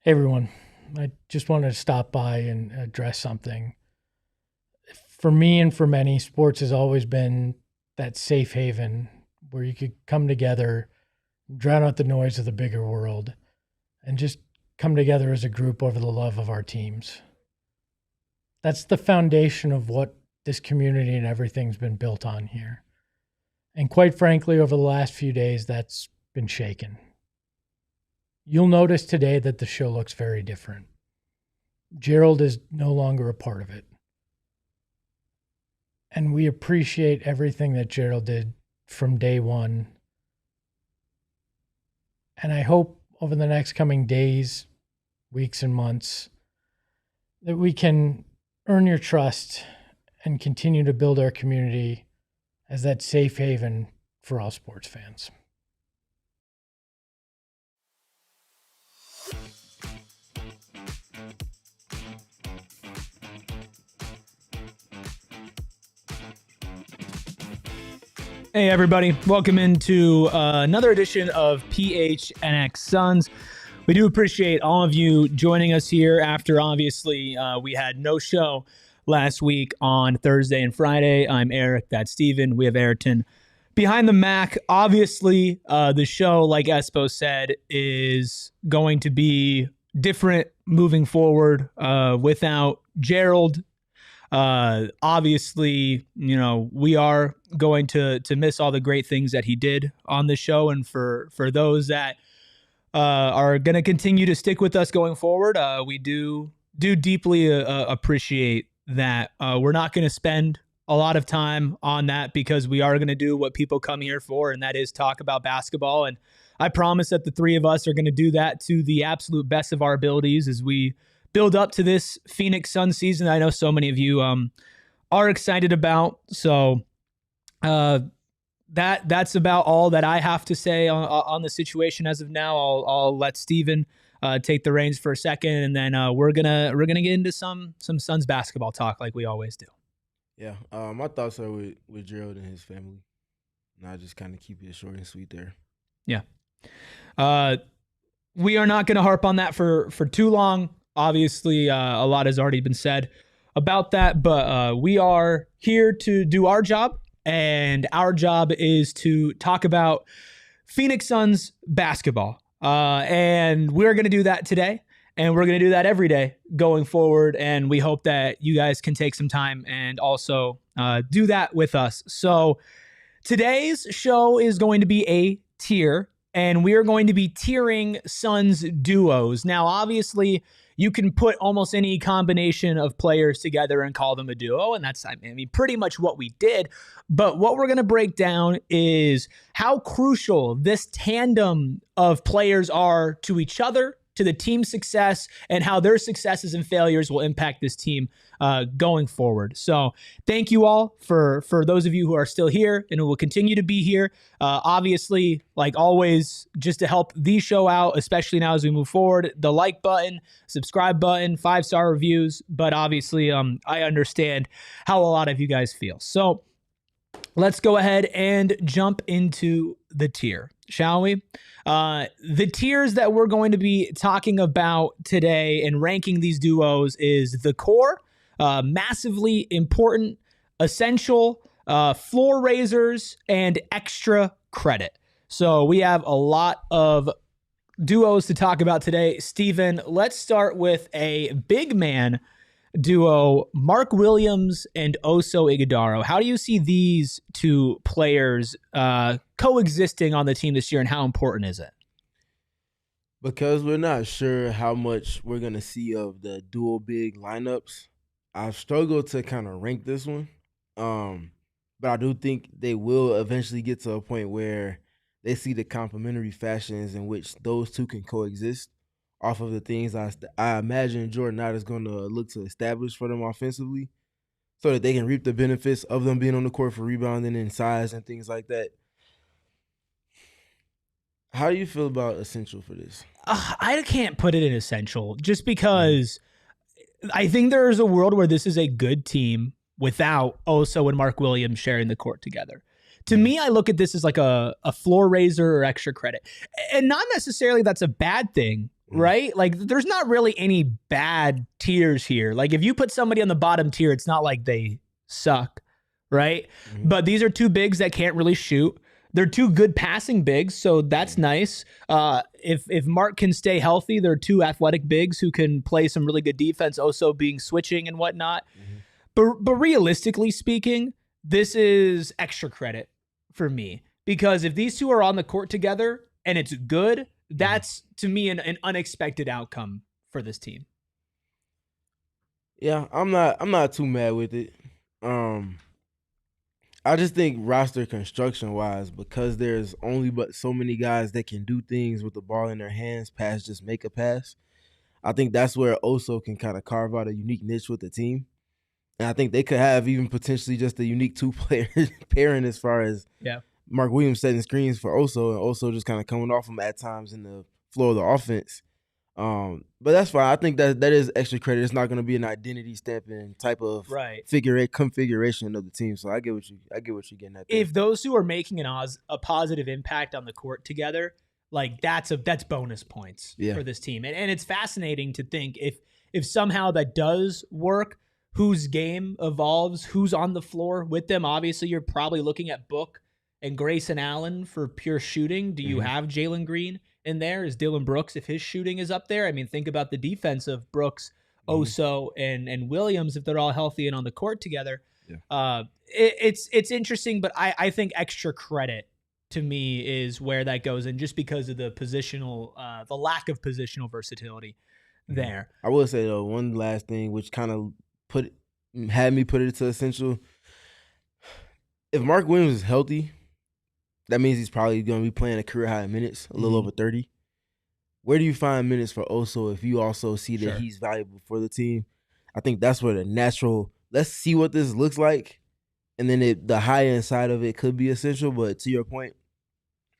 Hey everyone, I just wanted to stop by and address something. For me and for many, sports has always been that safe haven where you could come together, drown out the noise of the bigger world, and just come together as a group over the love of our teams. That's the foundation of what this community and everything's been built on here. And quite frankly, over the last few days, that's been shaken. You'll notice today that the show looks very different. Gerald is no longer a part of it. And we appreciate everything that Gerald did from day one. And I hope over the next coming days, weeks, and months that we can earn your trust and continue to build our community as that safe haven for all sports fans. Hey everybody, welcome into another edition of PHNX Suns. We do appreciate all of you joining us here after obviously we had no show last week on Thursday and Friday. I'm Eric, that's Steven, we have Ayrton. Behind the Mac, obviously the show, like Espo said, is going to be different moving forward without Gerald. Obviously, you know, we are going to miss all the great things that he did on the show. And for those that are going to continue to stick with us going forward, we do deeply appreciate that. We're not going to spend a lot of time on that because we are going to do what people come here for, and that is talk about basketball. And I promise that the three of us are going to do that to the absolute best of our abilities as we build up to this Phoenix Suns season I know so many of you are excited about. So that's about all that I have to say on the situation as of now. I'll let Steven take the reins for a second, and then we're gonna get into some Suns basketball talk like we always do. Yeah, my thoughts are with Gerald and his family, and I just kind of keep it short and sweet there. Yeah, we are not going to harp on that for too long. Obviously, a lot has already been said about that, but we are here to do our job, and our job is to talk about Phoenix Suns basketball. And we're going to do that today, and we're going to do that every day going forward, and we hope that you guys can take some time and also do that with us. So today's show is going to be a tier, and we are going to be tiering Suns duos. Now, obviously, you can put almost any combination of players together and call them a duo, and that's, I mean, pretty much what we did. But what we're going to break down is how crucial this tandem of players are to each other, to the team's success, and how their successes and failures will impact this team going forward. So thank you all for those of you who are still here and who will continue to be here. Obviously, like always, just to help the show out, especially now as we move forward, the like button, subscribe button, 5-star reviews. But obviously, I understand how a lot of you guys feel. So let's go ahead and jump into the tier, shall we? The tiers that we're going to be talking about today and ranking these duos is the core, massively important, essential, floor raisers, and extra credit. So we have a lot of duos to talk about today. Steven, let's start with a big man duo, Mark Williams and Oso Ighodaro. How do you see these two players coexisting on the team this year, and how important is it? Because we're not sure how much we're going to see of the dual big lineups, I've struggled to kind of rank this one. But I do think they will eventually get to a point where they see the complementary fashions in which those two can coexist off of the things I imagine Jordan Knight is going to look to establish for them offensively so that they can reap the benefits of them being on the court for rebounding and size and things like that. How do you feel about essential for this? I can't put it in essential just because I think there is a world where this is a good team without Oso and Mark Williams sharing the court together. To me, I look at this as like a floor raiser or extra credit. And not necessarily that's a bad thing, right? Like there's not really any bad tiers here. Like if you put somebody on the bottom tier, it's not like they suck, right? But these are two bigs that can't really shoot. They're two good passing bigs, so that's nice. If Mark can stay healthy, they're two athletic bigs who can play some really good defense, also being switching and whatnot. But realistically speaking, this is extra credit for me because if these two are on the court together and it's good, that's to me an unexpected outcome for this team. Yeah, I'm not too mad with it. I just think roster construction wise, because there's only but so many guys that can do things with the ball in their hands past just make a pass. I think that's where Oso can kind of carve out a unique niche with the team. And I think they could have even potentially just a unique two-player pairing as far as Mark Williams setting screens for Oso and Oso just kind of coming off him at times in the flow of the offense. But that's fine. I think that is extra credit. It's not going to be an identity stamping type of configuration of the team. So I get what you're getting at there. If those two are making a positive impact on the court together, like that's bonus points for this team. And it's fascinating to think if somehow that does work, whose game evolves, who's on the floor with them. Obviously, you're probably looking at Book and Grayson Allen for pure shooting. Do you have Jalen Green in there? Is Dillon Brooks, if his shooting is up there? I mean, think about the defense of Brooks, Oso, and Williams if they're all healthy and on the court together. It's interesting, but I think extra credit to me is where that goes, and just because of the lack of positional versatility there. I will say though, one last thing, which kind of had me put it to essential. If Mark Williams is healthy, that means he's probably going to be playing a career high minutes, a little over 30. Where do you find minutes for Oso if you also see that he's valuable for the team? I think that's where the natural, let's see what this looks like, and then the high end side of it could be essential. But to your point,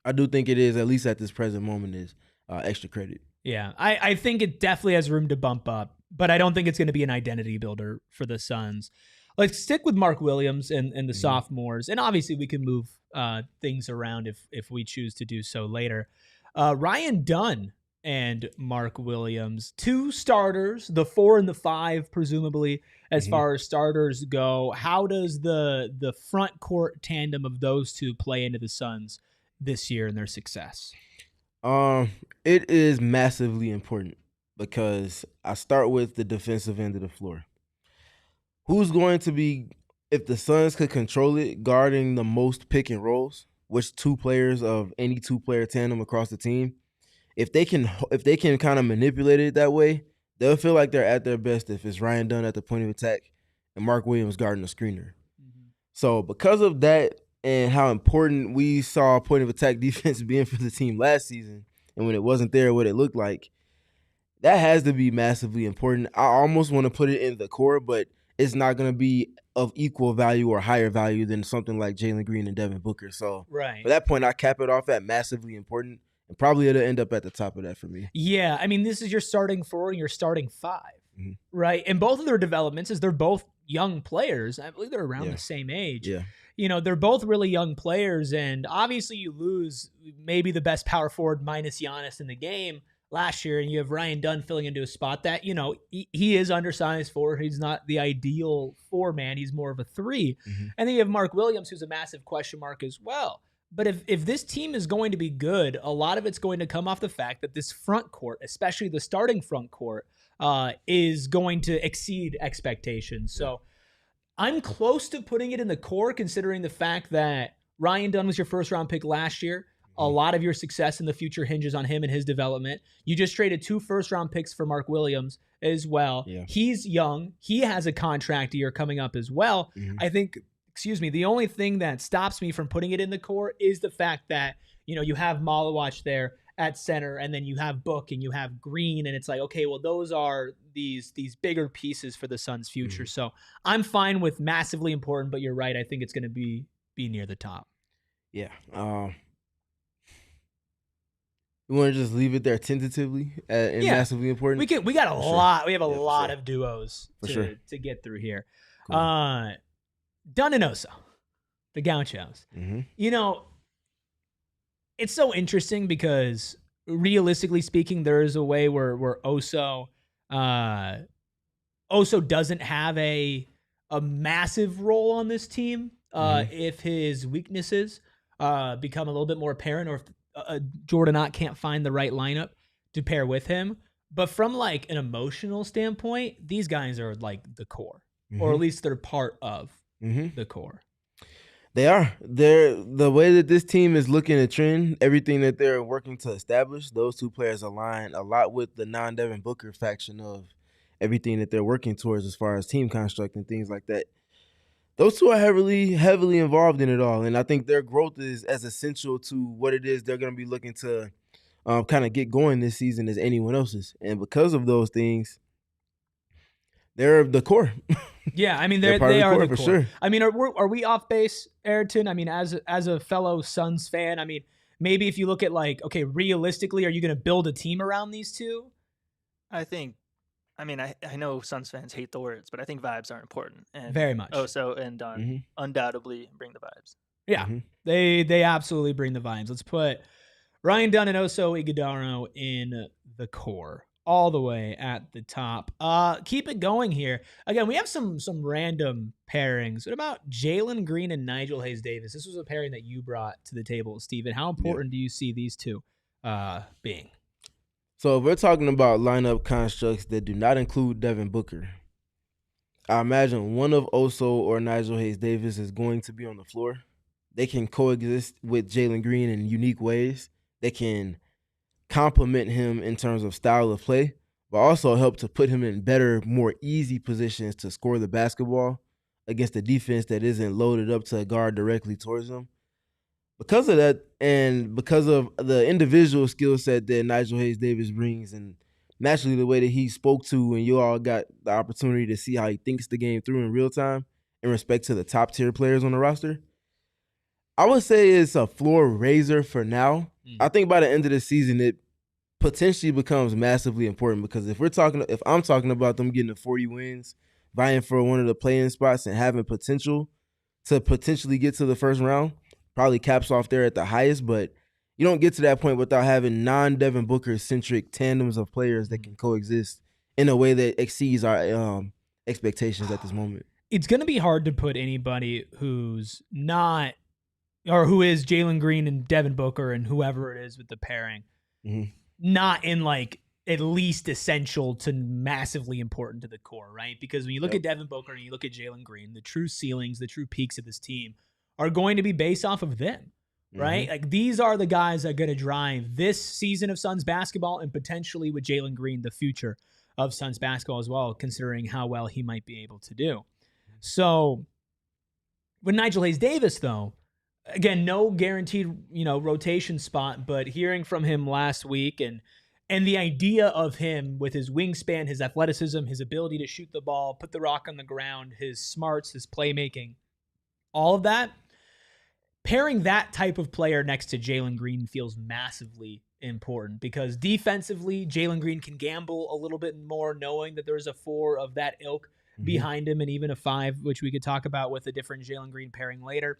I do think it is, at least at this present moment, is extra credit. Yeah, I think it definitely has room to bump up, but I don't think it's going to be an identity builder for the Suns. Let's stick with Mark Williams and the sophomores, and obviously we can move things around if we choose to do so later. Ryan Dunn and Mark Williams, two starters, the 4 and the 5, presumably, as far as starters go. How does the front court tandem of those two play into the Suns this year and their success? It is massively important because I start with the defensive end of the floor. Who's going to be, if the Suns could control it, guarding the most pick and rolls, which two players of any two-player tandem across the team, if they can kind of manipulate it that way, they'll feel like they're at their best if it's Ryan Dunn at the point of attack and Mark Williams guarding the screener. So because of that and how important we saw point of attack defense being for the team last season, and when it wasn't there, what it looked like, that has to be massively important. I almost want to put it in the core, but it's not going to be of equal value or higher value than something like Jalen Green and Devin Booker. So for that point, I cap it off at massively important, and probably it'll end up at the top of that for me. Yeah, I mean, this is your starting 4 and your starting 5, right? And both of their developments is they're both young players. I believe they're around the same age. Yeah. You know, they're both really young players, and obviously you lose maybe the best power forward minus Giannis in the game last year, and you have Ryan Dunn filling into a spot that, you know, he is undersized for. He's not the ideal 4-man. He's more of a 3. And then you have Mark Williams, who's a massive question mark as well. But if this team is going to be good, a lot of it's going to come off the fact that this front court, especially the starting front court, is going to exceed expectations. So I'm close to putting it in the core, considering the fact that Ryan Dunn was your first-round pick last year. A lot of your success in the future hinges on him and his development. You just traded 2 first-round picks for Mark Williams as well. He's young. He has a contract year coming up as well. I think, the only thing that stops me from putting it in the core is the fact that, you know, you have Malawach there at center, and then you have Book and you have Green, and it's like, okay, well, those are these bigger pieces for the Suns' future. So I'm fine with massively important, but you're right. I think it's going to be near the top. Yeah. We want to just leave it there tentatively and massively important. We got a lot. We have a lot sure. of duos to get through here. Cool. Dunn and Oso, the Gauchos. Mm-hmm. You know, it's so interesting because realistically speaking, there is a way where Oso doesn't have a massive role on this team if his weaknesses become a little bit more apparent, or if Jordan Ott can't find the right lineup to pair with him. But from like an emotional standpoint, these guys are like the core, or at least they're part of the core. They are. The way that this team is looking to trend, everything that they're working to establish, those two players align a lot with the non-Devin Booker faction of everything that they're working towards as far as team construct and things like that. Those two are heavily involved in it all, and I think their growth is as essential to what it is they're going to be looking to kind of get going this season as anyone else's. And because of those things, they're the core. Yeah, I mean they are the core. Sure. I mean, are we off base, Ayrton? I mean, as a fellow Suns fan, I mean, maybe if you look at like, okay, realistically, are you going to build a team around these two? I mean, I know Suns fans hate the words, but I think vibes are important. And very much. Oso and Dunn undoubtedly bring the vibes. Yeah, they absolutely bring the vibes. Let's put Ryan Dunn and Oso Ighodaro in the core, all the way at the top. Keep it going here. Again, we have some random pairings. What about Jalen Green and Nigel Hayes-Davis? This was a pairing that you brought to the table, Steven. How important do you see these two being? So if we're talking about lineup constructs that do not include Devin Booker, I imagine one of Oso or Nigel Hayes-Davis is going to be on the floor. They can coexist with Jalen Green in unique ways. They can complement him in terms of style of play, but also help to put him in better, more easy positions to score the basketball against a defense that isn't loaded up to guard directly towards him. Because of that, and because of the individual skill set that Nigel Hayes-Davis brings, and naturally the way that he spoke to, and you all got the opportunity to see how he thinks the game through in real time in respect to the top tier players on the roster, I would say it's a floor raiser for now. I think by the end of the season, it potentially becomes massively important, because if I'm talking about them getting to 40 wins, vying for one of the play-in spots and having potential to potentially get to the first round, probably caps off there at the highest, but you don't get to that point without having non-Devin Booker-centric tandems of players that can coexist in a way that exceeds our expectations at this moment. It's going to be hard to put anybody who's not, or who is Jalen Green and Devin Booker and whoever it is with the pairing, not in like at least essential to massively important to the core, right? Because when you look at Devin Booker and you look at Jalen Green, the true ceilings, the true peaks of this team are going to be based off of them, right? Like these are the guys that are going to drive this season of Suns basketball, and potentially with Jalen Green, the future of Suns basketball as well, considering how well he might be able to do. So with Nigel Hayes-Davis, though, again, no guaranteed, rotation spot, but hearing from him last week and the idea of him with his wingspan, his athleticism, his ability to shoot the ball, put the rock on the ground, his smarts, his playmaking, all of that, pairing that type of player next to Jalen Green feels massively important, because defensively, Jalen Green can gamble a little bit more, knowing that there's a 4 of that ilk behind him, and even a 5, which we could talk about with a different Jalen Green pairing later.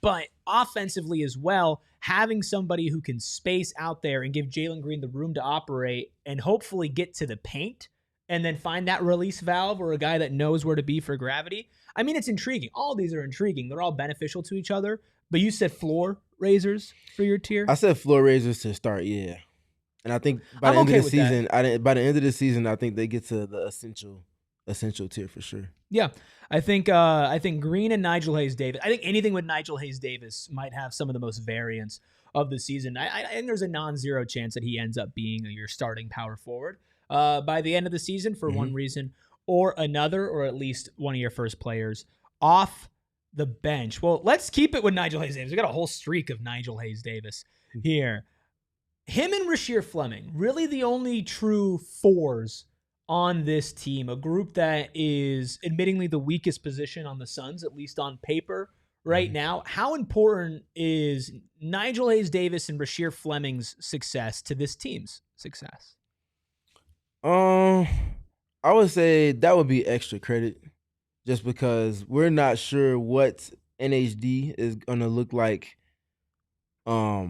But offensively as well, having somebody who can space out there and give Jalen Green the room to operate and hopefully get to the paint and then find that release valve, or a guy that knows where to be for gravity. I mean, it's intriguing. All these are intriguing. They're all beneficial to each other. But you said floor raisers for your tier? I said floor raisers to start, yeah. And I think by the end of the season, I think they get to the essential tier for sure. Yeah. I think Green and Nigel Hayes-Davis, I think anything with Nigel Hayes-Davis might have some of the most variance of the season. I think there's a non-zero chance that he ends up being your starting power forward by the end of the season for one reason or another, or at least one of your first players off the bench. Well, let's keep it with Nigel Hayes-Davis. We got a whole streak of Nigel Hayes-Davis here. him and Rasheer Fleming, really the only true fours on this team, a group that is admittingly the weakest position on the Suns, at least on paper right now. How important is Nigel Hayes-Davis and Rasheer Fleming's success to this team's success? I would say that would be extra credit, just because we're not sure what NHD is gonna look like, what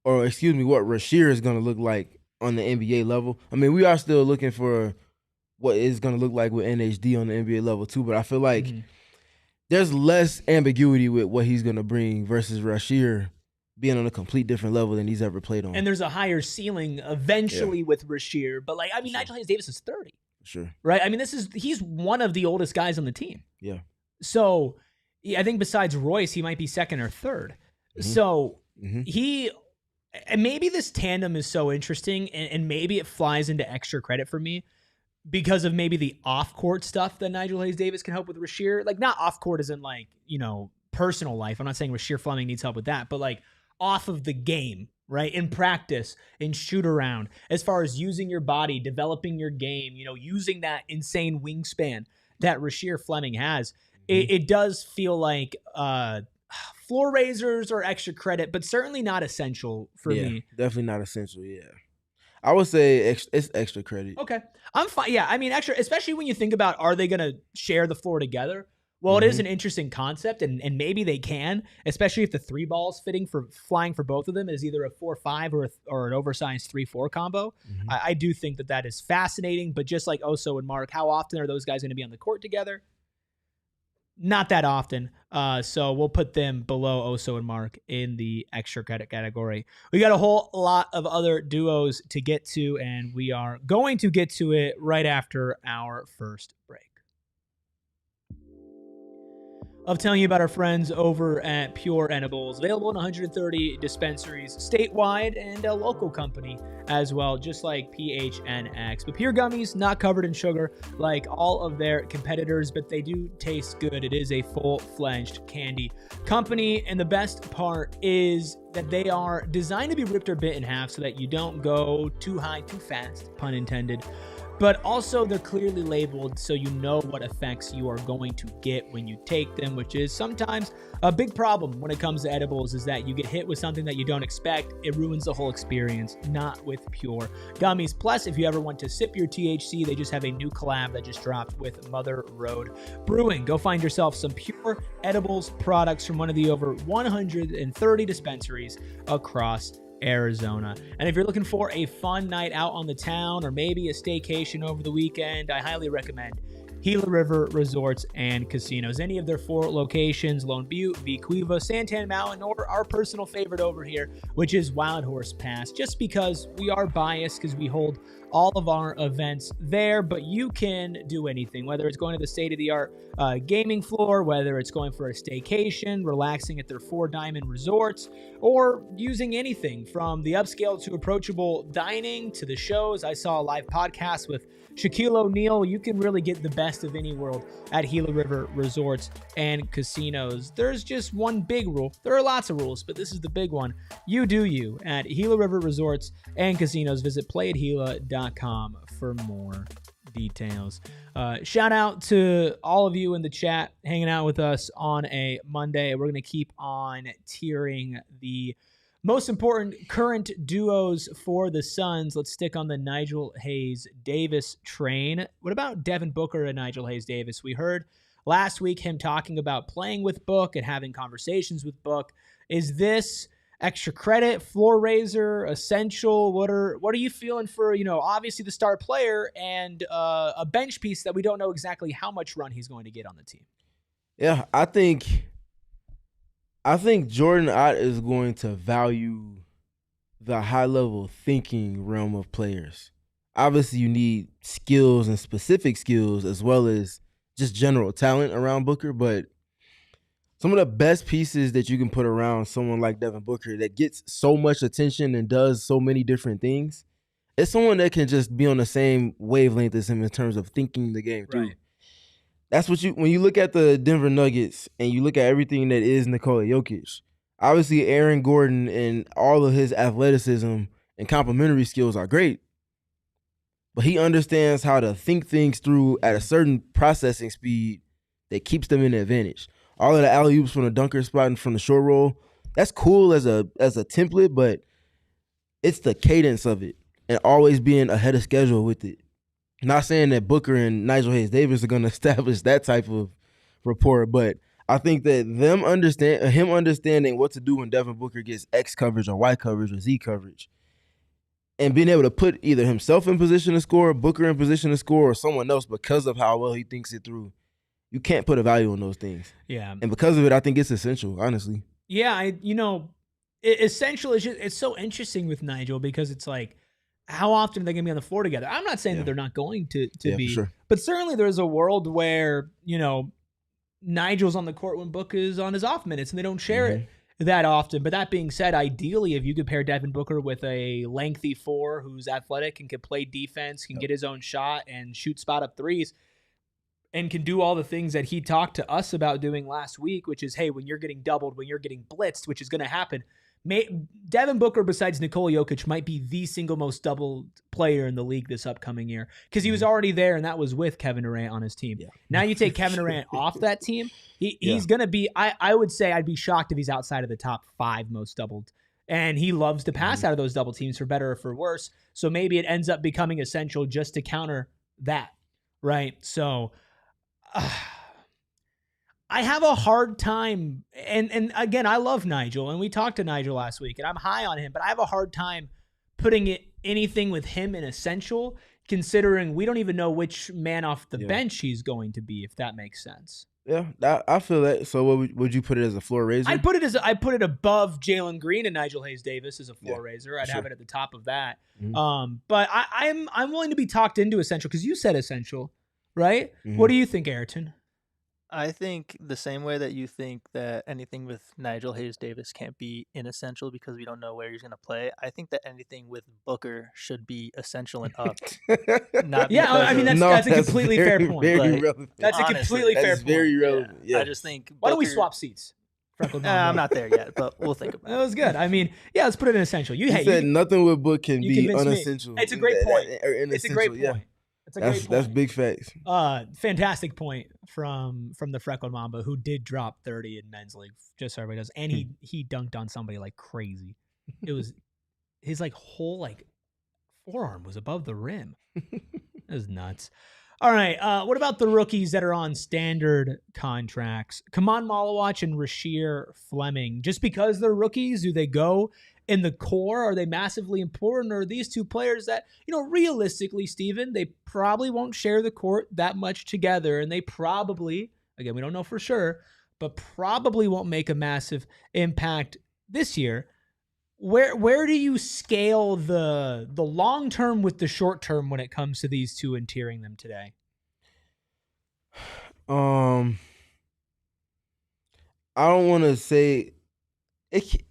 Rasheer is gonna look like on the NBA level. I mean, we are still looking for what it's gonna look like with NHD on the NBA level too, but I feel like there's less ambiguity with what he's gonna bring versus Rasheer being on a complete different level than he's ever played on. And there's a higher ceiling eventually with Rasheer, but Nigel Hayes-Davis is 30. Sure. Right? I mean, he's one of the oldest guys on the team. Yeah. So I think besides Royce, he might be second or third. So and maybe this tandem is so interesting, and maybe it flies into extra credit for me because of maybe the off-court stuff that Nigel Hayes-Davis can help with Rasheer. Not off-court as in personal life. I'm not saying Rasheer Fleming needs help with that, but off of the game, right? In practice, in shoot around, as far as using your body, developing your game, using that insane wingspan that Rasheer Fleming has. It does feel like floor raisers are extra credit, but certainly not essential for me. Definitely not essential, yeah. I would say it's extra credit. Okay. I'm fine. Yeah, I mean, extra, especially when you think about, are they going to share the floor together? Well, it is an interesting concept, and maybe they can, especially if the three balls flying for both of them is either a 4-5 or an oversized 3-4 combo. I do think that is fascinating, but just like Oso and Mark, how often are those guys going to be on the court together? Not that often. So we'll put them below Oso and Mark in the extra credit category. We got a whole lot of other duos to get to, and we are going to get to it right after our first break. Of telling you about our friends over at Pure Edibles, available in 130 dispensaries statewide, and a local company as well, just like PHNX. But Pure Gummies, not covered in sugar like all of their competitors, but they do taste good. It is a full-fledged candy company, and the best part is that they are designed to be ripped or bit in half so that you don't go too high too fast, pun intended. But also they're clearly labeled so you know what effects you are going to get when you take them, which is sometimes a big problem when it comes to edibles, is that you get hit with something that you don't expect. It ruins the whole experience, not with Pure Gummies. Plus, if you ever want to sip your THC, they just have a new collab that just dropped with Mother Road Brewing. Go find yourself some Pure Edibles products from one of the over 130 dispensaries across Arizona. And if you're looking for a fun night out on the town or maybe a staycation over the weekend, I highly recommend Gila River Resorts and Casinos. Any of their 4 locations, Lone Butte, Vequiva, Santan Mountain, or our personal favorite over here, which is Wild Horse Pass, just because we are biased because we hold all of our events there, but you can do anything, whether it's going to the state-of-the-art gaming floor, whether it's going for a staycation, relaxing at their 4 diamond resorts, or using anything from the upscale to approachable dining to the shows. I saw a live podcast with Shaquille O'Neal. You can really get the best of any world at Gila River Resorts and Casinos. There's just one big rule. There are lots of rules, but this is the big one. You do you at Gila River Resorts and Casinos. Visit playatgila.com for more details. Shout out to all of you in the chat hanging out with us on a Monday. We're going to keep on tiering the most important current duos for the Suns. Let's stick on the Nigel Hayes-Davis train. What about Devin Booker and Nigel Hayes-Davis? We heard last week him talking about playing with Book and having conversations with Book. Is this extra credit, floor raiser, essential? What are you feeling for, obviously the star player and a bench piece that we don't know exactly how much run he's going to get on the team? Yeah, I think Jordan Ott is going to value the high-level thinking realm of players. Obviously, you need skills and specific skills as well as just general talent around Booker, but some of the best pieces that you can put around someone like Devin Booker that gets so much attention and does so many different things, it's someone that can just be on the same wavelength as him in terms of thinking the game through. Right. That's when you look at the Denver Nuggets and you look at everything that is Nikola Jokic, obviously Aaron Gordon and all of his athleticism and complementary skills are great. But he understands how to think things through at a certain processing speed that keeps them in the advantage. All of the alley-oops from the dunker spot and from the short roll, that's cool as a template, but it's the cadence of it and always being ahead of schedule with it. Not saying that Booker and Nigel Hayes-Davis are going to establish that type of rapport, but I think that him understanding what to do when Devin Booker gets X coverage or Y coverage or Z coverage, and being able to put either himself in position to score, Booker in position to score, or someone else because of how well he thinks it through, you can't put a value on those things. Yeah. And because of it, I think it's essential, honestly. Yeah, essential is just, it's so interesting with Nigel because it's like, how often are they going to be on the floor together? I'm not saying that they're not going to be, for sure. But certainly there's a world where, Nigel's on the court when Book is on his off minutes and they don't share it that often. But that being said, ideally, if you could pair Devin Booker with a lengthy 4 who's athletic and can play defense, can get his own shot and shoot spot up threes, and can do all the things that he talked to us about doing last week, which is, hey, when you're getting doubled, when you're getting blitzed, which is going to happen, Devin Booker, besides Nikola Jokic, might be the single most doubled player in the league this upcoming year because he was already there, and that was with Kevin Durant on his team. Yeah. Now you take Kevin Durant off that team, he's going to be, I would say I'd be shocked if he's outside of the top 5 most doubled. And he loves to pass out of those double teams for better or for worse. So maybe it ends up becoming essential just to counter that, right? So I have a hard time, and again, I love Nigel, and we talked to Nigel last week, and I'm high on him, but I have a hard time putting anything with him in essential, considering we don't even know which man off the bench he's going to be, if that makes sense. Yeah, I feel that. So what would you put it as a floor raiser? I put it above Jalen Green and Nigel Hayes-Davis as a floor raiser. I'd have it at the top of that. But I'm willing to be talked into essential because you said essential, right? What do you think, Ayrton? I think the same way that you think that anything with Nigel Hayes-Davis can't be inessential because we don't know where he's going to play. I think that anything with Booker should be essential and up. That's a completely fair point. Very relevant. That's honestly, a completely fair point. Very relevant. Yeah. I just think Why don't we swap seats? I'm not there yet, but we'll think about it. That was good. I mean, let's put it in essential. You said nothing with Book can be unessential. It's a great point. It's a great point. Yeah. That's big facts. Fantastic point from the Freckled Mamba, who did drop 30 in men's league, just so everybody knows, and he dunked on somebody like crazy. It was his whole forearm was above the rim. It was nuts. All right, what about the rookies that are on standard contracts? Kaman Malawach and Rasheer Fleming. Just because they're rookies, do they go in the core? Are they massively important? Or are these two players that, realistically, Steven, they probably won't share the court that much together, and they probably, again, we don't know for sure, but probably won't make a massive impact this year. Where do you scale the long term with the short term when it comes to these two and tiering them today? I don't want to say it.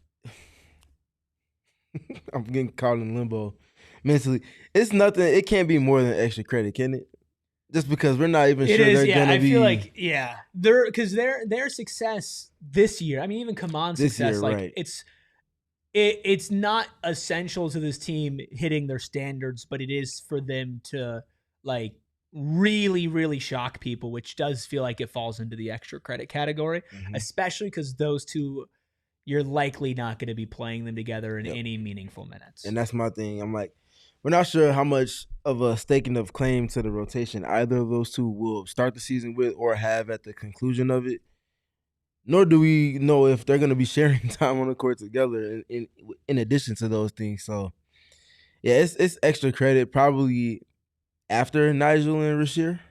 I'm getting caught in limbo mentally. It's nothing. It can't be more than extra credit, can it? Just because we're not even sure they're going to be. I feel like, because their success this year. I mean, even Kaman's success, right. It's not essential to this team hitting their standards, but it is for them to really, really shock people, which does feel like it falls into the extra credit category, especially because those two, you're likely not going to be playing them together in any meaningful minutes. And that's my thing. I'm like, we're not sure how much of a staking of claim to the rotation either of those two will start the season with or have at the conclusion of it. Nor do we know if they're going to be sharing time on the court together in addition to those things. So, yeah, it's extra credit probably after Nigel and Rasheer.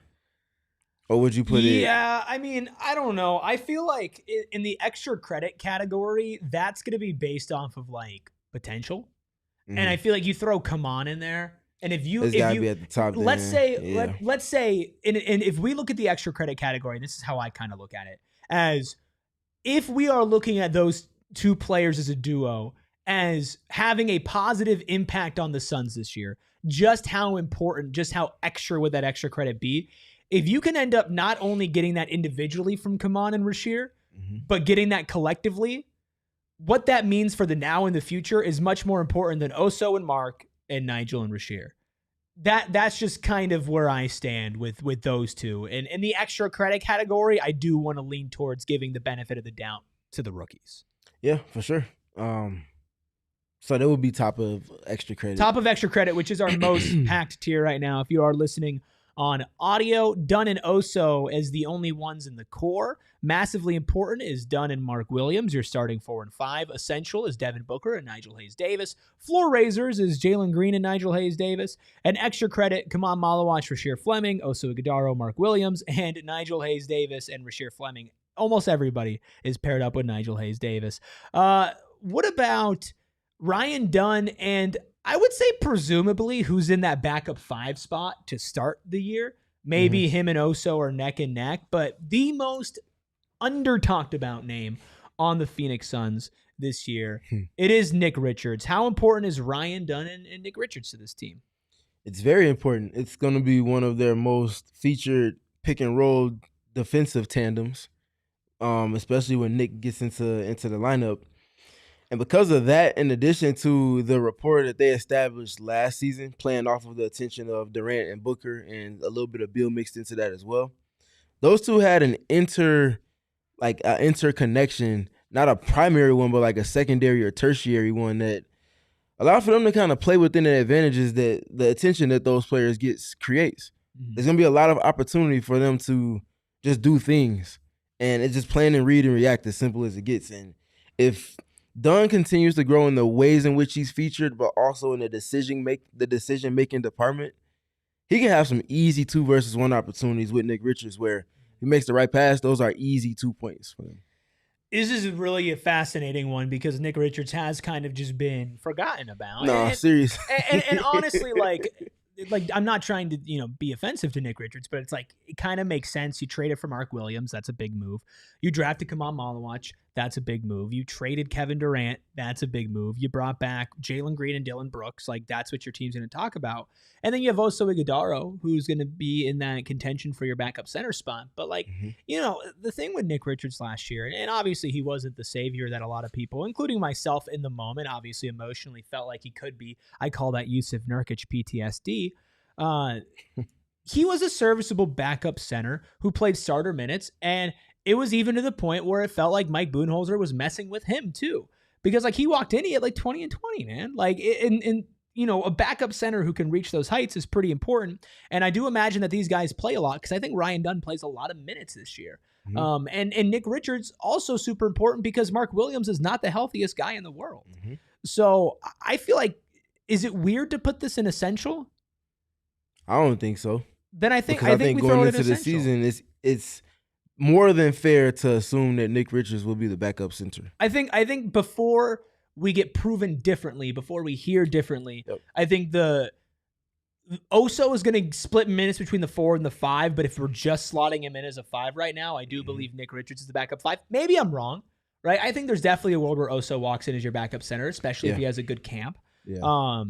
Or would you put it? Yeah, I mean, I don't know. I feel like in the extra credit category, that's going to be based off of potential. And I feel like you throw Kaman in there. And if you be at the top, let's say, and if we look at the extra credit category, this is how I kind of look at it, as if we are looking at those two players as a duo as having a positive impact on the Suns this year, just how important, just how extra would that extra credit be? If you can end up not only getting that individually from Kaman and Rasheer, but getting that collectively, what that means for the now and the future is much more important than Oso and Mark and Nigel and Rasheer. That's just kind of where I stand with those two. And in the extra credit category, I do want to lean towards giving the benefit of the doubt to the rookies. Yeah, for sure. So that would be top of extra credit. Top of extra credit, which is our most packed tier right now. If you are listening on audio, Dunn and Oso as the only ones in the core. Massively important is Dunn and Mark Williams, your starting 4 and 5. Essential is Devin Booker and Nigel Hayes-Davis. Floor raisers is Jalen Green and Nigel Hayes-Davis. And extra credit, Kaman Malawach, Rasheer Fleming, Oso Ighodaro, Mark Williams, and Nigel Hayes-Davis and Rasheer Fleming. Almost everybody is paired up with Nigel Hayes-Davis. What about Ryan Dunn and I would say presumably who's in that backup 5 spot to start the year? Maybe him and Oso are neck and neck, but the most under-talked about name on the Phoenix Suns this year, it is Nick Richards. How important is Ryan Dunn and Nick Richards to this team? It's very important. It's going to be one of their most featured pick-and-roll defensive tandems, especially when Nick gets into the lineup. And because of that, in addition to the rapport that they established last season, playing off of the attention of Durant and Booker and a little bit of Beal mixed into that as well, those two had an interconnection, not a primary one, but like a secondary or tertiary one that allowed for them to kind of play within the advantages that the attention that those players creates. There's going to be a lot of opportunity for them to just do things. And it's just plan and read and react, as simple as it gets. And if Dunn continues to grow in the ways in which he's featured, but also in the decision-making department, he can have some easy 2-versus-1 opportunities with Nick Richards where he makes the right pass. Those are easy 2 points for him. This is really a fascinating one because Nick Richards has kind of just been forgotten about. No, seriously. And honestly, like I'm not trying to, be offensive to Nick Richards, but it's like it kind of makes sense. You traded for Mark Williams, that's a big move. You drafted Kaman Malawach, that's a big move. You traded Kevin Durant, that's a big move. You brought back Jalen Green and Dillon Brooks, like that's what your team's going to talk about. And then you have Oso Ighodaro, who's going to be in that contention for your backup center spot. But the thing with Nick Richards last year, and obviously he wasn't the savior that a lot of people, including myself in the moment, obviously emotionally felt like he could be. I call that Yusuf Nurkic PTSD. He was a serviceable backup center who played starter minutes, and it was even to the point where it felt like Mike Budenholzer was messing with him too, because he walked in, he had 20 and 20, man. A backup center who can reach those heights is pretty important. And I do imagine that these guys play a lot because I think Ryan Dunn plays a lot of minutes this year. And Nick Richards also super important because Mark Williams is not the healthiest guy in the world. So I feel like, is it weird to put this in essential? I don't think so. Then I think we going into the season, it's more than fair to assume that Nick Richards will be the backup center. I think before we get proven differently, before we hear differently, I think the Oso is going to split minutes between the 4 and the 5, but if we're just slotting him in as a 5 right now, I do believe Nick Richards is the backup 5. Maybe I'm wrong, right? I think there's definitely a world where Oso walks in as your backup center, especially if he has a good camp. Yeah.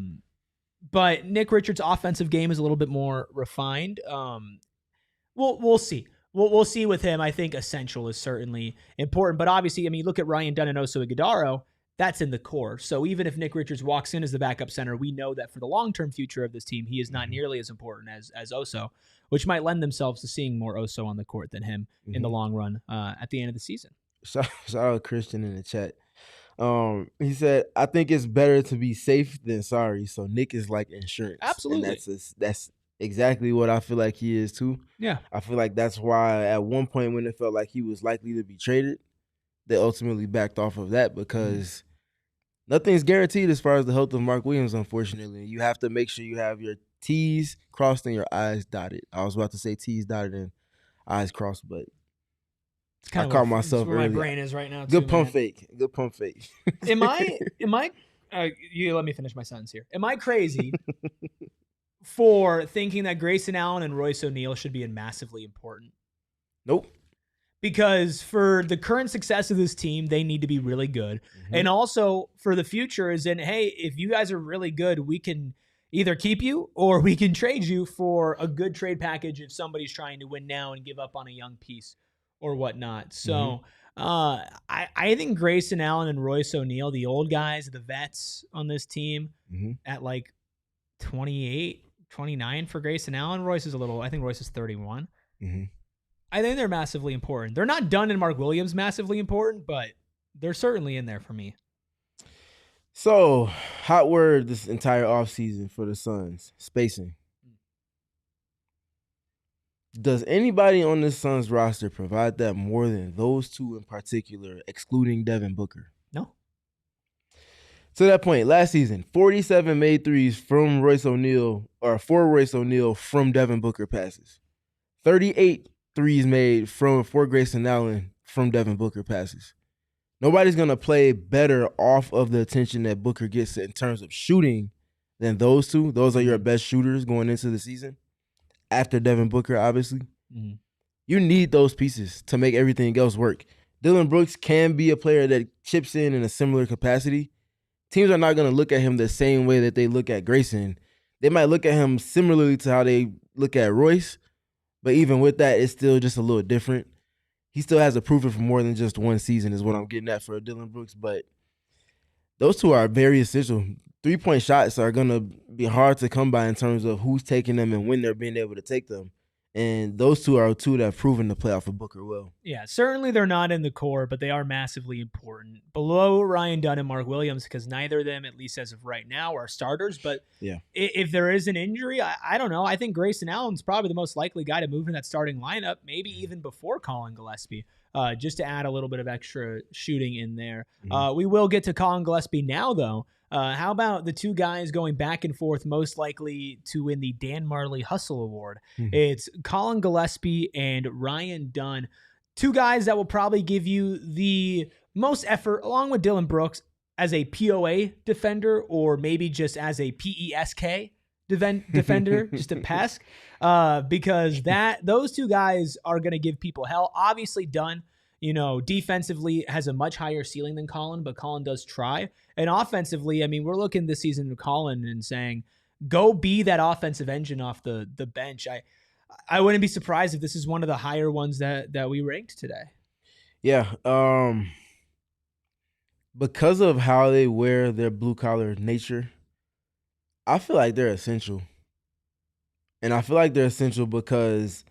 But Nick Richards' offensive game is a little bit more refined. We'll see. We'll see with him. I think essential is certainly important. But obviously, look at Ryan Dunn and Oso Ighodaro. That's in the core. So even if Nick Richards walks in as the backup center, we know that for the long-term future of this team, he is not nearly as important as Oso, which might lend themselves to seeing more Oso on the court than him in the long run at the end of the season. Shout out Christian in the chat. He said, I think it's better to be safe than sorry. So Nick is like insurance. Absolutely. And that's exactly what I feel like he is too. Yeah. I feel like that's why at one point when it felt like he was likely to be traded, they ultimately backed off of that because nothing's guaranteed as far as the health of Mark Williams, unfortunately. You have to make sure you have your T's crossed and your I's dotted. I was about to say T's dotted and I's crossed, but I caught myself where earlier. My brain is right now. Good pump fake. Am I? You let me finish my sentence here. Am I crazy for thinking that Grayson Allen and Royce O'Neal should be massively important? Nope. Because for the current success of this team, they need to be really good. And also for the future is in, hey, if you guys are really good, we can either keep you or we can trade you for a good trade package if somebody's trying to win now and give up on a young piece or whatnot. So I think Grayson Allen and Royce O'Neal, the old guys, the vets on this team, at like 28, 29 for Grayson Allen. Royce is I think Royce is 31. I think they're massively important. They're not Dunn and Mark Williams massively important, but they're certainly in there for me. So, hot word this entire offseason for the Suns, spacing. Does anybody on the Suns roster provide that more than those two in particular, excluding Devin Booker? No. To that point, last season, 47 made threes from Royce O'Neal, or for Royce O'Neal from Devin Booker passes. 38 threes made for Grayson Allen from Devin Booker passes. Nobody's going to play better off of the attention that Booker gets in terms of shooting than those two. Those are your best shooters going into the season. After Devin Booker, obviously. You need those pieces to make everything else work. Dillon Brooks can be a player that chips in a similar capacity. Teams are not going to look at him the same way that they look at Grayson. They might look at him similarly to how they look at Royce, but even with that, it's still just a little different. He still has to prove it for more than just one season is what I'm getting at for Dillon Brooks, but those two are very essential. 3-point shots are going to be hard to come by in terms of who's taking them and when they're being able to take them. And those two are two that have proven to play off of Booker well. Yeah, certainly they're not in the core, but they are massively important. Below Ryan Dunn and Mark Williams, because neither of them, at least as of right now, are starters. But if there is an injury, I don't know. I think Grayson Allen's probably the most likely guy to move in that starting lineup, maybe even before Colin Gillespie, just to add a little bit of extra shooting in there. We will get to Colin Gillespie now, though. How about the two guys going back and forth most likely to win the Dan Marley Hustle Award? It's Colin Gillespie and Ryan Dunn. Two guys that will probably give you the most effort, along with Dillon Brooks, as a POA defender or maybe just as a PESK defender, just a pesk, because those two guys are going to give people hell. Obviously, Dunn, defensively has a much higher ceiling than Colin, but Colin does try. And offensively, I mean, we're looking this season at Colin and saying, go be that offensive engine off the bench. I wouldn't be surprised if this is one of the higher ones that we ranked today. Yeah. Because of how they wear their blue-collar nature, I feel like they're essential. And I feel like they're essential because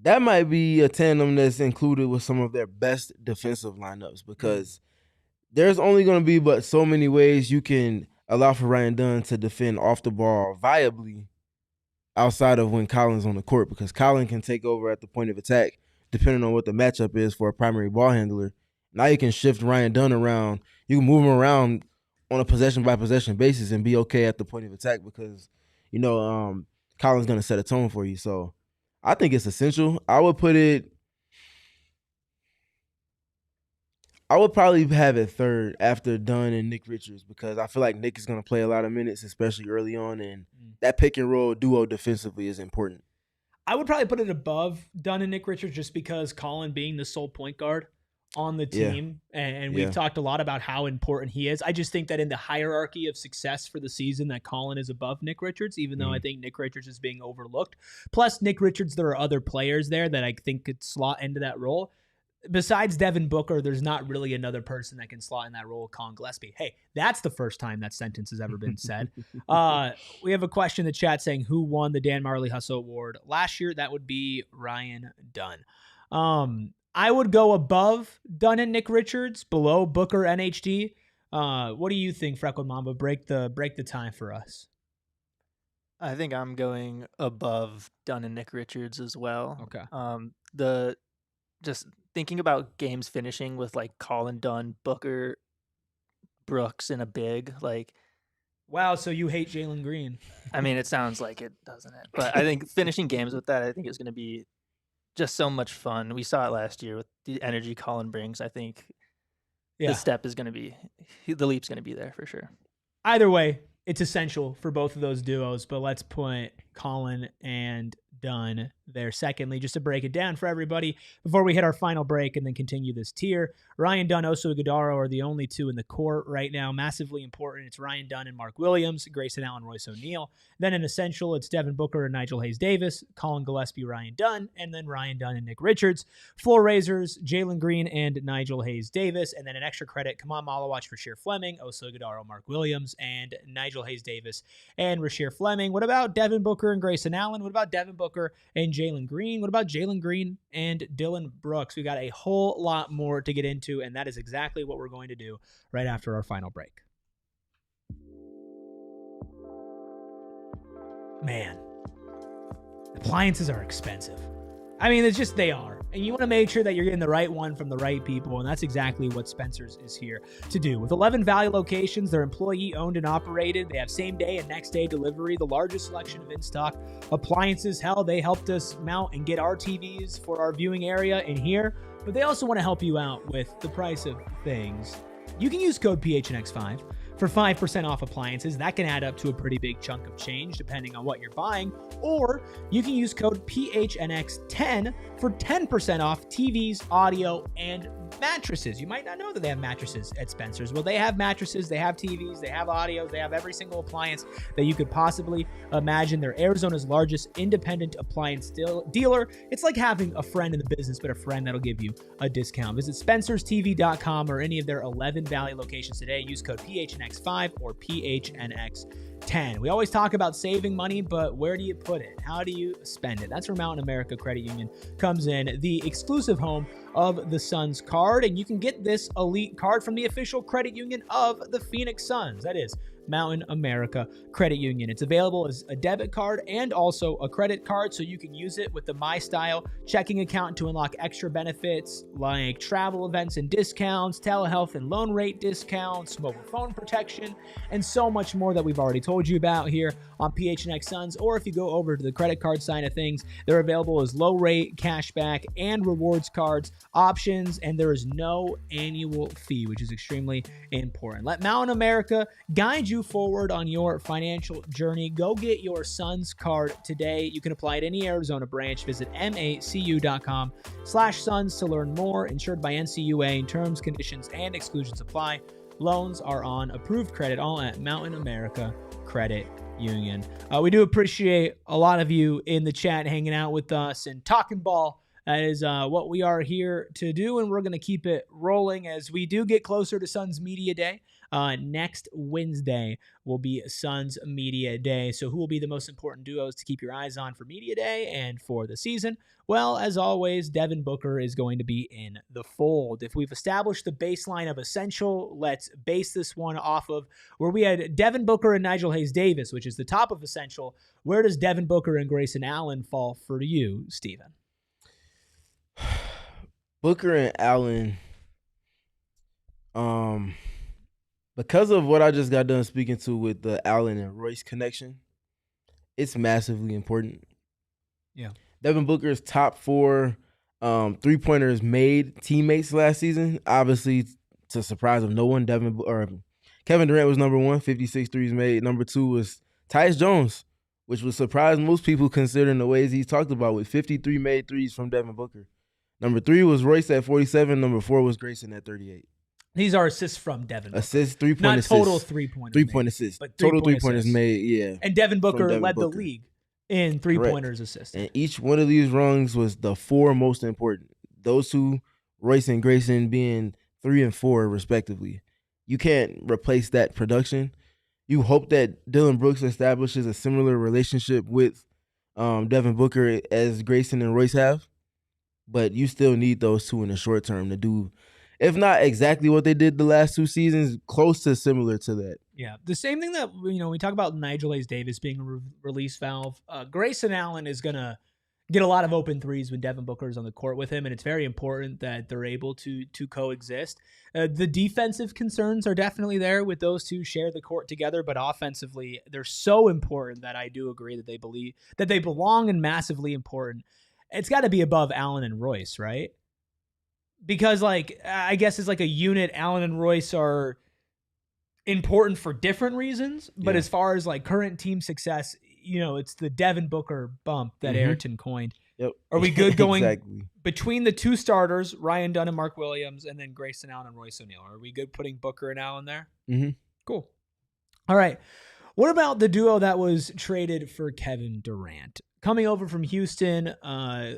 that might be a tandem that's included with some of their best defensive lineups because there's only going to be but so many ways you can allow for Ryan Dunn to defend off the ball viably outside of when Colin's on the court because Colin can take over at the point of attack depending on what the matchup is for a primary ball handler. Now you can shift Ryan Dunn around. You can move him around on a possession-by-possession basis and be okay at the point of attack because, Colin's going to set a tone for you. So I think it's essential. I would probably have it third after Dunn and Nick Richards because I feel like Nick is going to play a lot of minutes, especially early on, and that pick-and-roll duo defensively is important. I would probably put it above Dunn and Nick Richards just because Colin being the sole point guard on the team, and we've talked a lot about how important he is. I just think that in the hierarchy of success for the season that Colin is above Nick Richards, even though I think Nick Richards is being overlooked. Plus, Nick Richards, there are other players there that I think could slot into that role. Besides Devin Booker, there's not really another person that can slot in that role, Colin Gillespie. Hey, that's the first time that sentence has ever been said. We have a question in the chat saying who won the Dan Marley Hustle Award last year. That would be Ryan Dunn. I would go above Dunn and Nick Richards, below Booker NHD. What do you think, Freckled Mamba? Break the time for us. I think I'm going above Dunn and Nick Richards as well. Okay. Just thinking about games finishing with like Colin Dunn, Booker, Brooks, and a big like. Wow, so you hate Jalen Green? I mean, it sounds like it, doesn't it? But I think finishing games with that, I think is going to be just so much fun. We saw it last year with the energy Colin brings. I think the step is going to be, the leap's going to be there for sure. Either way, it's essential for both of those duos, but let's put Colin and done there. Secondly, just to break it down for everybody before we hit our final break and then continue this tier, Ryan Dunn, Oso Ighodaro are the only two in the court right now. Massively important. It's Ryan Dunn and Mark Williams, Grayson Allen, Royce O'Neal. Then in essential, it's Devin Booker and Nigel Hayes-Davis, Colin Gillespie, Ryan Dunn, and then Ryan Dunn and Nick Richards. Floor raisers, Jalen Green and Nigel Hayes-Davis. And then an extra credit, Kaman Malawach, Rasheer Fleming, Oso Ighodaro, Mark Williams, and Nigel Hayes-Davis and Rasheer Fleming. What about Devin Booker and Grayson Allen? What about Devin Booker and Jalen Green? What about Jalen Green and Dillon Brooks? We got a whole lot more to get into, and that is exactly what we're going to do right after our final break. Man, appliances are expensive. I mean, it's just, they are. And you want to make sure that you're getting the right one from the right people, and that's exactly what Spencer's is here to do. With 11 Valley locations, they're employee-owned and operated. They have same-day and next-day delivery, the largest selection of in-stock appliances. Hell, they helped us mount and get our TVs for our viewing area in here, but they also want to help you out with the price of things. You can use code PHNX5 for 5% off appliances. That can add up to a pretty big chunk of change depending on what you're buying. Or you can use code PHNX10 for 10% off TVs, audio, and mattresses. You might not know that they have mattresses at Spencer's. Well, they have mattresses, they have TVs, they have audios, they have every single appliance that you could possibly imagine. They're Arizona's largest independent appliance dealer. It's like having a friend in the business, but a friend that'll give you a discount. Visit spencerstv.com or any of their 11 Valley locations today. Use code PHNX5 or PHNX10. We always talk about saving money, but where do you put it? How do you spend it? That's where Mountain America Credit Union comes in, the exclusive home of the Suns card. And you can get this elite card from the official credit union of the Phoenix Suns. That is Mountain America Credit Union. It's available as a debit card and also a credit card, so you can use it with the MyStyle checking account to unlock extra benefits like travel events and discounts, telehealth and loan rate discounts, mobile phone protection, and so much more that we've already told you about here on PHNX Suns. Or if you go over to the credit card side of things, they're available as low rate, cashback, and rewards cards options, and there is no annual fee, which is extremely important. Let Mountain America guide you forward on your financial journey. Go get your Suns card today. You can apply at any Arizona branch. Visit macu.com/Suns to learn more. Insured by NCUA. Terms, conditions, and exclusions apply. Loans are on approved credit, all at Mountain America Credit Union. We do appreciate a lot of you in the chat hanging out with us and talking ball. That is what we are here to do, and we're going to keep it rolling as we do get closer to Suns Media Day. Next Wednesday will be Suns Media Day. So who will be the most important duos to keep your eyes on for Media Day and for the season? Well, as always, Devin Booker is going to be in the fold. If we've established the baseline of Essential, let's base this one off of where we had Devin Booker and Nigel Hayes-Davis, which is the top of Essential. Where does Devin Booker and Grayson Allen fall for you, Steven? Booker and Allen, because of what I just got done speaking to with the Allen and Royce connection, it's massively important. Yeah. Devin Booker's top 4 three-pointers made teammates last season, obviously to surprise of no one. Kevin Durant was number 1, 56 threes made. Number 2 was Tyus Jones, which would surprise most people considering the ways he's talked about, with 53 made threes from Devin Booker. Number 3 was Royce at 47. Number 4 was Grayson at 38. These are assists from Devin Booker. Assists, 3-point not assists. Total 3-pointers. 3-point assists. But total 3-pointers made, yeah. And Devin Booker led Booker. the league in 3-pointers assists. And each one of these rungs was the 4 most important. Those two, Royce and Grayson, being 3 and 4 respectively. You can't replace that production. You hope that Dillon Brooks establishes a similar relationship with Devin Booker as Grayson and Royce have. But you still need those two in the short term to do, if not exactly what they did the last 2 seasons, close to similar to that. Yeah, the same thing that, we talk about Nigel Hayes-Davis being a release valve. Grayson Allen is going to get a lot of open threes when Devin Booker is on the court with him, and it's very important that they're able to coexist. The defensive concerns are definitely there with those two share the court together, but offensively, they're so important that I do agree that they believe that they belong and massively important. It's got to be above Allen and Royce, right? Because, I guess it's like a unit. Allen and Royce are important for different reasons, but as far as, current team success, it's the Devin Booker bump that Ayrton coined. Yep. Are we good going exactly between the two starters, Ryan Dunn and Mark Williams, and then Grayson Allen and Royce O'Neal? Are we good putting Booker and Allen there? Mm-hmm. Cool. All right. What about the duo that was traded for Kevin Durant? Coming over from Houston,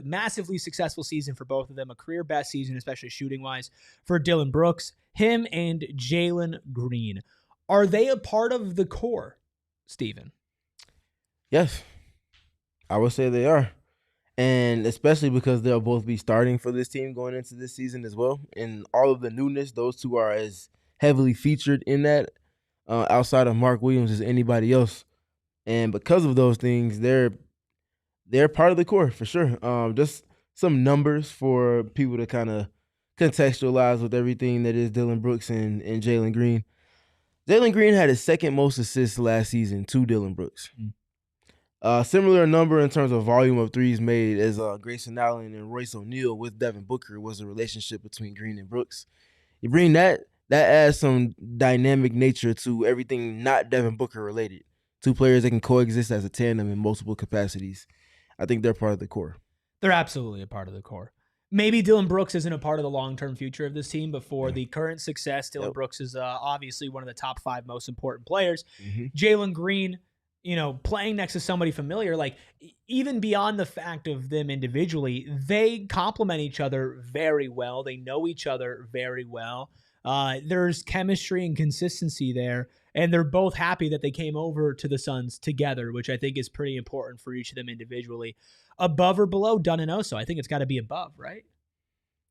massively successful season for both of them, a career best season, especially shooting-wise, for Dillon Brooks, him and Jalen Green. Are they a part of the core, Steven? Yes, I would say they are. And especially because they'll both be starting for this team going into this season as well. And all of the newness, those two are as heavily featured in that outside of Mark Williams as anybody else. And because of those things, they're part of the core for sure. Just some numbers for people to kind of contextualize with everything that is Dillon Brooks and Jalen Green. Jalen Green had his second most assists last season to Dillon Brooks. Similar number in terms of volume of threes made as Grayson Allen and Royce O'Neal with Devin Booker was a relationship between Green and Brooks. You bring that adds some dynamic nature to everything not Devin Booker related. Two players that can coexist as a tandem in multiple capacities. I think they're part of the core. They're absolutely a part of the core. Maybe Dillon Brooks isn't a part of the long-term future of this team, but for the current success, Dillon Brooks is obviously one of the top 5 most important players. Jalen Green, playing next to somebody familiar, like even beyond the fact of them individually, they complement each other very well. They know each other very well. There's chemistry and consistency there, and they're both happy that they came over to the Suns together, which I think is pretty important for each of them individually. Above or below Dunn and Oso? I think it's got to be above, right?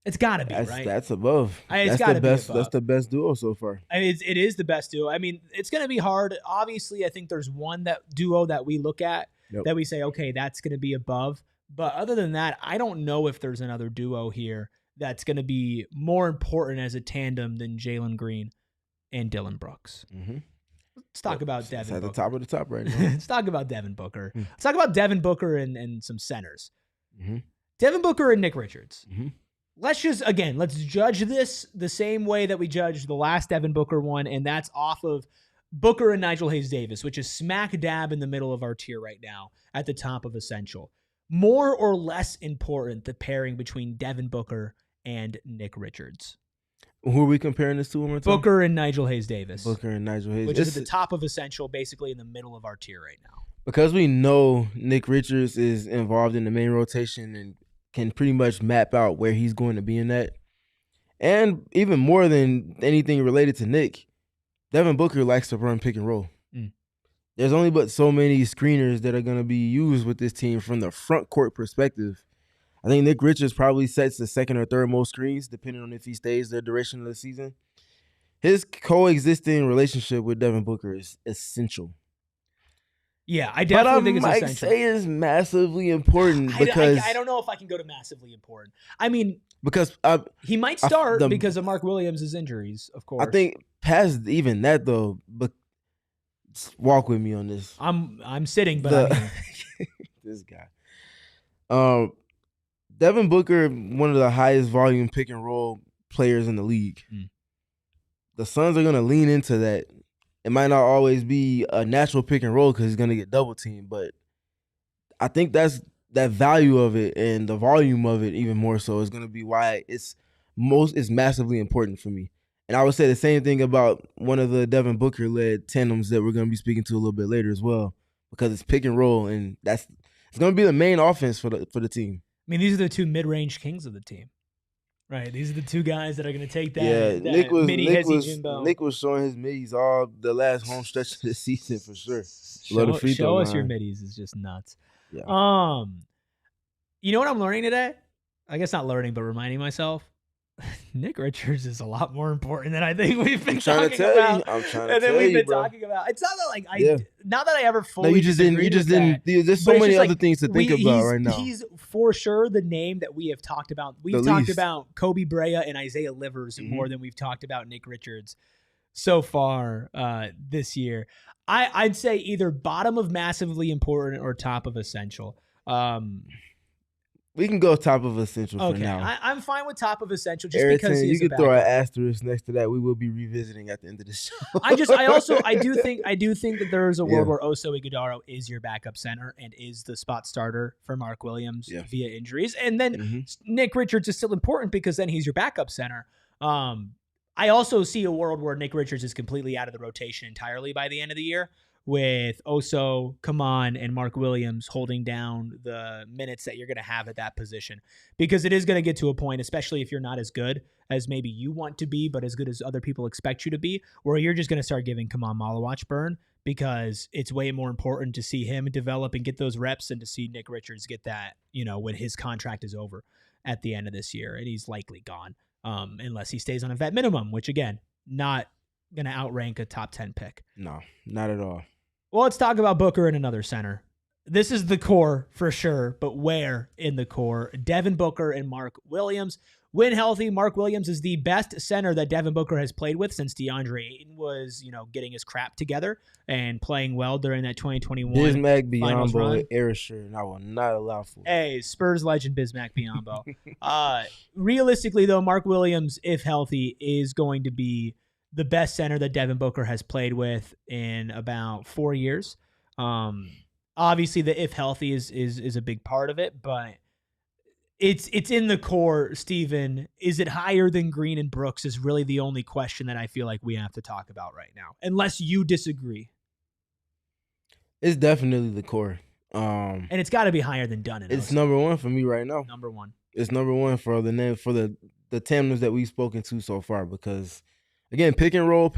It's got to be, right? That's above. It's got to be above. That's the best duo so far. It is the best duo. I mean, it's going to be hard. Obviously, I think there's one duo that we look at that we say, okay, that's going to be above. But other than that, I don't know if there's another duo here that's going to be more important as a tandem than Jalen Green and Dillon Brooks. Let's talk about Devin Booker. At the top of the top right now. Let's talk about Devin Booker. Let's talk about Devin Booker and some centers. Devin Booker and Nick Richards. Let's judge this the same way that we judged the last Devin Booker one, and that's off of Booker and Nigel Hayes-Davis, which is smack dab in the middle of our tier right now at the top of Essential. More or less important, the pairing between Devin Booker and Nick Richards. Who are we comparing this to one more time? Booker and Nigel Hayes-Davis. Booker and Nigel Hayes. Which is at the top of Essential, basically in the middle of our tier right now. Because we know Nick Richards is involved in the main rotation and can pretty much map out where he's going to be in that. And even more than anything related to Nick, Devin Booker likes to run pick and roll. There's only but so many screeners that are going to be used with this team from the front court perspective. I think Nick Richards probably sets the second or third most screens, depending on if he stays the duration of the season. His coexisting relationship with Devin Booker is essential. Yeah, I definitely think it's essential. But I might say it's massively important because I don't know if I can go to massively important. I mean, because he might start because of Mark Williams' injuries, of course. I think past even that though, but walk with me on this. I'm sitting, but this guy. Devin Booker, one of the highest volume pick and roll players in the league. The Suns are going to lean into that. It might not always be a natural pick and roll because he's going to get double teamed, but I think that value of it and the volume of it even more so is going to be why it's massively important for me. And I would say the same thing about one of the Devin Booker led tandems that we're going to be speaking to a little bit later as well, because it's pick and roll and it's going to be the main offense for the team. I mean, these are the two mid-range kings of the team, right? These are the two guys that are going to take that. Yeah, Jimbo. Nick was showing his middies all the last home stretch of the season for sure. Show us your middies is just nuts. Yeah. You know what I'm learning today? I guess not learning, but reminding myself. Nick Richards is a lot more important than I think we've been talking about. I'm trying to tell you, bro. Talking about. It's not that not that I ever fully. No, you just didn't. There's so many other things to think about right now. He's for sure the name that we have talked about. We've talked about Kobe Brea and Isaiah Livers more than we've talked about Nick Richards so far this year. I'd say either bottom of massively important or top of essential. We can go top of essential for now. I'm fine with top of essential just Ayrton, because you could throw an asterisk next to that. We will be revisiting at the end of the show. I do think that there is a world where Oso Ighodaro is your backup center and is the spot starter for Mark Williams via injuries. And then Nick Richards is still important because then he's your backup center. I also see a world where Nick Richards is completely out of the rotation entirely by the end of the year, with Oso, Kaman, and Mark Williams holding down the minutes that you're going to have at that position. Because it is going to get to a point, especially if you're not as good as maybe you want to be, but as good as other people expect you to be, where you're just going to start giving Kaman Malawach burn, because it's way more important to see him develop and get those reps than to see Nick Richards get that, when his contract is over at the end of this year. And he's likely gone, unless he stays on a vet minimum, which, again, not going to outrank a top 10 pick. No, not at all. Well, let's talk about Booker and another center. This is the core for sure, but where in the core? Devin Booker and Mark Williams. When healthy, Mark Williams is the best center that Devin Booker has played with since DeAndre Ayton was, getting his crap together and playing well during that 2021 Bismack finals run. Biyombo, Arisher, and I will not allow for it. Hey, Spurs legend Bismack Biyombo. Realistically, though, Mark Williams, if healthy, is going to be the best center that Devin Booker has played with in about 4 years. Obviously, the if healthy is a big part of it, but it's in the core, Steven. Is it higher than Green and Brooks is really the only question that I feel like we have to talk about right now, unless you disagree. It's definitely the core. And it's got to be higher than Dunn. It's number one for me right now. Number one. It's number one for the name for the tandems that we've spoken to so far, because again, pick and roll.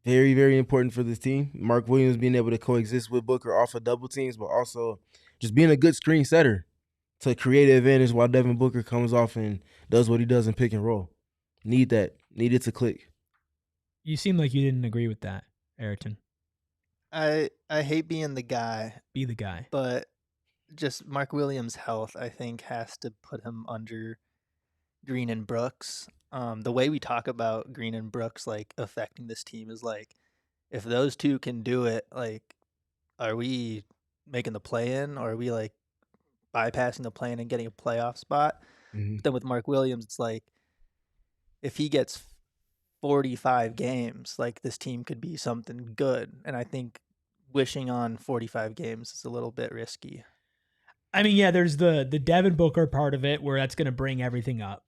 Very, very important for this team. Mark Williams being able to coexist with Booker off of double teams, but also just being a good screen setter to create an advantage while Devin Booker comes off and does what he does in pick and roll. Need it to click. You seem like you didn't agree with that, Ayrton. I hate being the guy. Be the guy. But just Mark Williams' health, I think, has to put him under Green and Brooks. The way we talk about Green and Brooks affecting this team is if those two can do it, are we making the play-in, or are we bypassing the play-in and getting a playoff spot? Mm-hmm. Then with Mark Williams, it's if he gets 45 games, this team could be something good. And I think wishing on 45 games is a little bit risky. I mean, yeah, there's the Devin Booker part of it where that's going to bring everything up,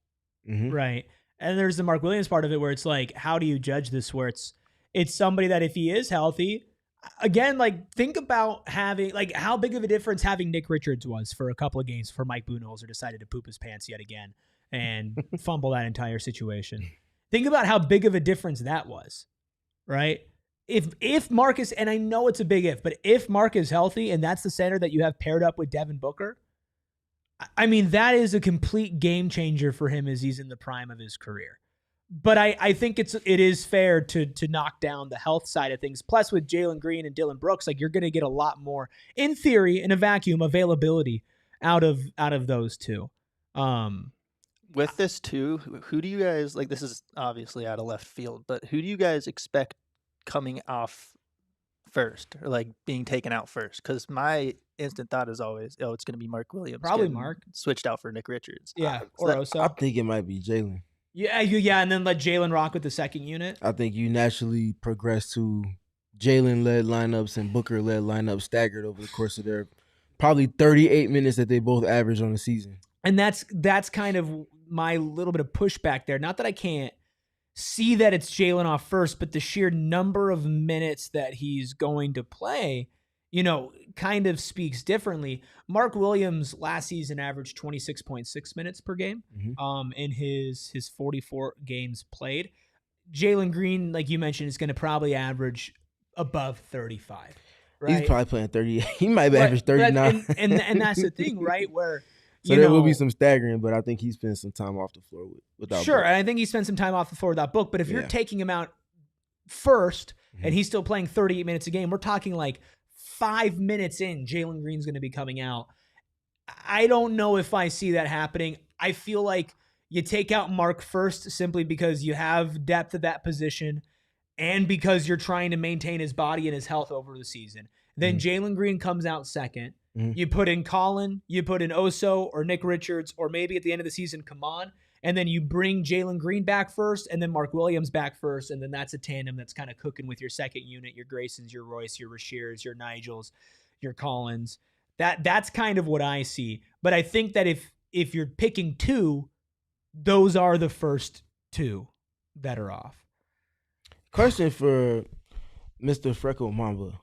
right? And there's the Mark Williams part of it where it's how do you judge this? Where it's somebody that if he is healthy, again, think about having how big of a difference having Nick Richards was for a couple of games for Mike Budenholzer decided to poop his pants yet again and fumble that entire situation. Think about how big of a difference that was, right? If Marcus, and I know it's a big if, but if Mark is healthy and that's the center that you have paired up with Devin Booker, I mean, that is a complete game changer for him as he's in the prime of his career. But I think it is fair to knock down the health side of things. Plus, with Jalen Green and Dillon Brooks, you're going to get a lot more, in theory, in a vacuum, availability out of those two. With this too, who do you guys this is obviously out of left field, but who do you guys expect coming off first, or being taken out first? Because my instant thought is always, it's going to be Mark Williams. Probably Mark. Switched out for Nick Richards. Yeah, or Oso. I think it might be Jalen. Yeah, and then let Jalen rock with the second unit. I think you naturally progress to Jalen-led lineups and Booker-led lineups staggered over the course of their probably 38 minutes that they both average on the season. And that's kind of my little bit of pushback there. Not that I can't see that it's Jalen off first, but the sheer number of minutes that he's going to play, kind of speaks differently. Mark Williams last season averaged 26.6 minutes per game in his 44 games played. Jalen Green, like you mentioned, is going to probably average above 35. Right? He's probably playing 38. He might average 39. And that's the thing, right? Where there will be some staggering, but I think he spent some time off the floor without Sure, Book. And I think he spent some time off the floor without Book. But if you're taking him out first and he's still playing 38 minutes a game, we're talking 5 minutes in, Jalen Green's going to be coming out. I don't know if I see that happening. I feel like you take out Mark first simply because you have depth at that position. and because you're trying to maintain his body and his health over the season. Then Jalen Green comes out second. You put in Colin, you put in Oso or Nick Richards, or maybe at the end of the season, come on. And then you bring Jalen Green back first, and then Mark Williams back first, and then that's a tandem that's kind of cooking with your second unit, your Graysons, your Royce, your Rashirs, your Nigels, your Collins. That's kind of what I see. But I think that if you're picking two, those are the first two that are off. Question for Mr. Freckle Mamba.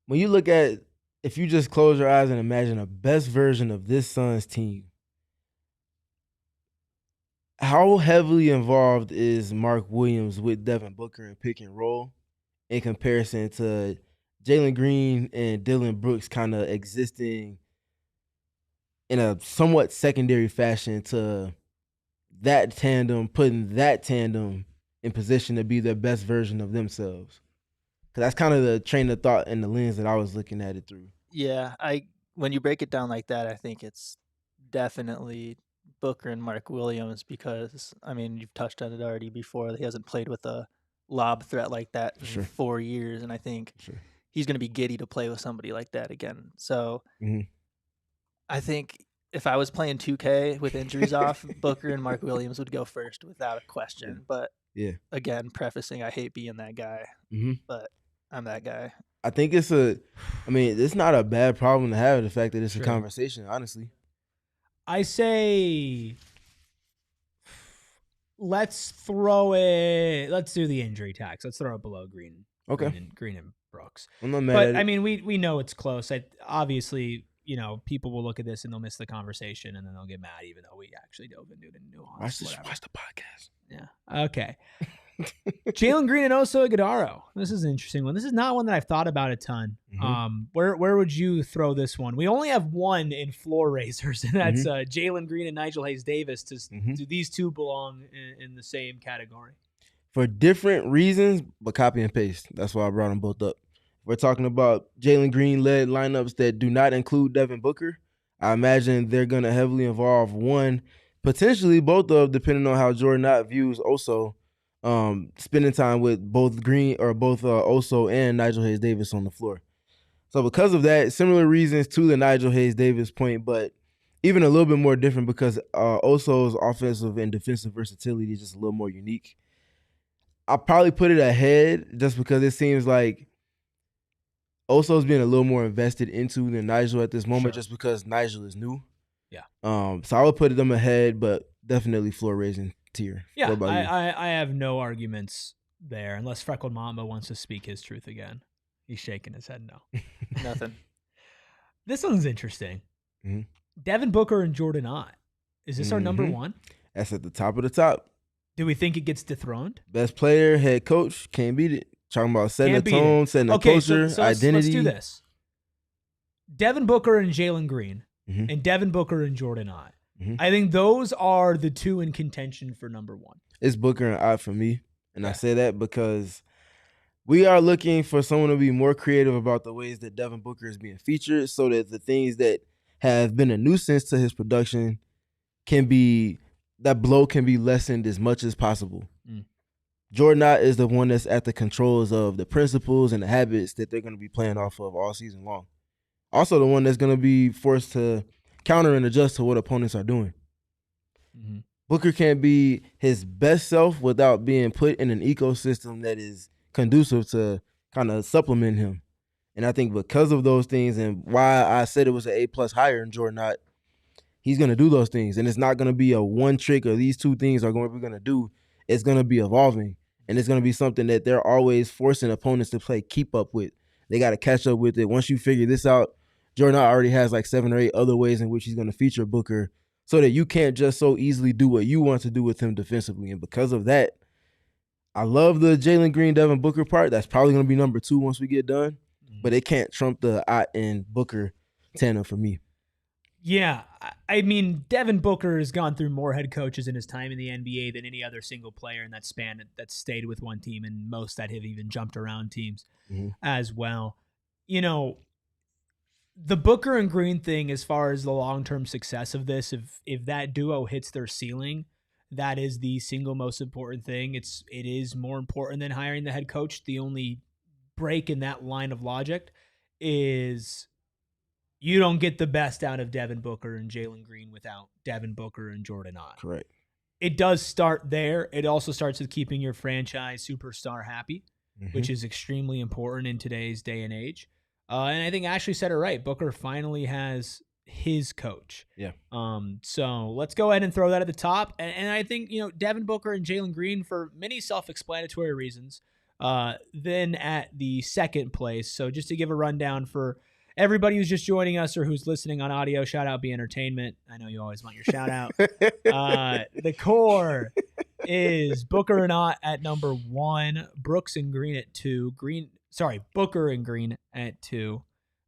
When you look at, if you just close your eyes and imagine a best version of this Suns team, how heavily involved is Mark Williams with Devin Booker in pick and roll in comparison to Jalen Green and Dillon Brooks kind of existing in a somewhat secondary fashion to that tandem, putting that tandem in position to be their best version of themselves? Because that's kind of the train of thought and the lens that I was looking at it through. Yeah, when you break it down like that, I think it's definitely Booker and Mark Williams because, I mean, you've touched on it already before. He hasn't played with a lob threat like that in 4 years, and I think he's going to be giddy to play with somebody like that again. So I think if I was playing 2K with injuries off, Booker and Mark Williams would go first without a question. But again, prefacing, I hate being that guy, but I'm that guy. I think it's not a bad problem to have, the fact that it's a conversation, honestly. I say let's do the injury tax. Let's throw it below Green. Okay. Green and Brooks. I'm not mad at it. I mean, we know it's close. Obviously, people will look at this and they'll miss the conversation and then they'll get mad even though we actually dove into it in nuance. Watch the podcast. Yeah. Okay. Jalen Green and Oso Ighodaro. This is an interesting one. This is not one that I've thought about a ton. Where would you throw this one? We only have one in floor raisers, and that's Jalen Green and Nigel Hayes-Davis. Do these two belong in the same category? For different reasons, but copy and paste. That's why I brought them both up. We're talking about Jalen Green-led lineups that do not include Devin Booker. I imagine they're going to heavily involve one, potentially both of, depending on how Jordan Knott views Oso, spending time with both Oso and Nigel Hayes-Davis on the floor. So because of that, similar reasons to the Nigel Hayes-Davis point, but even a little bit more different because Oso's offensive and defensive versatility is just a little more unique. I'll probably put it ahead just because it seems like Oso's being a little more invested into than Nigel at this moment just because Nigel is new. Yeah. So I would put them ahead, but definitely floor raising tier. Yeah, I have no arguments there unless Freckled Mamba wants to speak his truth again. He's shaking his head no. Nothing. This one's interesting. Devin Booker and Jordan Knott. Is this our number one? That's at the top of the top. Do we think it gets dethroned? Best player, head coach, can't beat it. Talking about setting a tone, setting a culture, identity. Let's do this. Devin Booker and Jalen Green and Devin Booker and Jordan Knott. I think those are the two in contention for number one. It's Booker and I for me. And I say that because we are looking for someone to be more creative about the ways that Devin Booker is being featured so that the things that have been a nuisance to his production that blow can be lessened as much as possible. Jordan Knott is the one that's at the controls of the principles and the habits that they're going to be playing off of all season long. Also the one that's going to be forced to counter and adjust to what opponents are doing. Booker can't be his best self without being put in an ecosystem that is conducive to kind of supplement him. And I think because of those things and why I said it was an A+ higher in Jordan Knott, he's going to do those things. And it's not going to be a one trick or these two things are going to do. It's going to be evolving. And it's going to be something that they're always forcing opponents to play keep up with. They got to catch up with it. Once you figure this out, Jordan already has like 7 or 8 other ways in which he's going to feature Booker so that you can't just so easily do what you want to do with him defensively. And because of that, I love the Jalen Green, Devin Booker part. That's probably going to be number 2 once we get done. But it can't trump the I and Booker tandem for me. Yeah, I mean, Devin Booker has gone through more head coaches in his time in the NBA than any other single player in that span that stayed with one team, and most that have even jumped around teams as well. The Booker and Green thing, as far as the long-term success of this, if that duo hits their ceiling, That is the single most important thing. It is more important than hiring the head coach. The only break in that line of logic is you don't get the best out of Devin Booker and Jalen Green without Devin Booker and Jordan Ott. Correct. It does start there. It also starts with keeping your franchise superstar happy, which is extremely important in today's day and age. And I think Ashley said it right. Booker finally has his coach. Yeah. So let's go ahead and throw that at the top. And I think, Devin Booker and Jalen Green, for many self-explanatory reasons, then at the second place. So just to give a rundown for everybody who's just joining us or who's listening on audio, shout out Be Entertainment. I know you always want your shout out. The core is Booker and Ott at number 1, Brooks and Green at 2, Booker and Green at 2,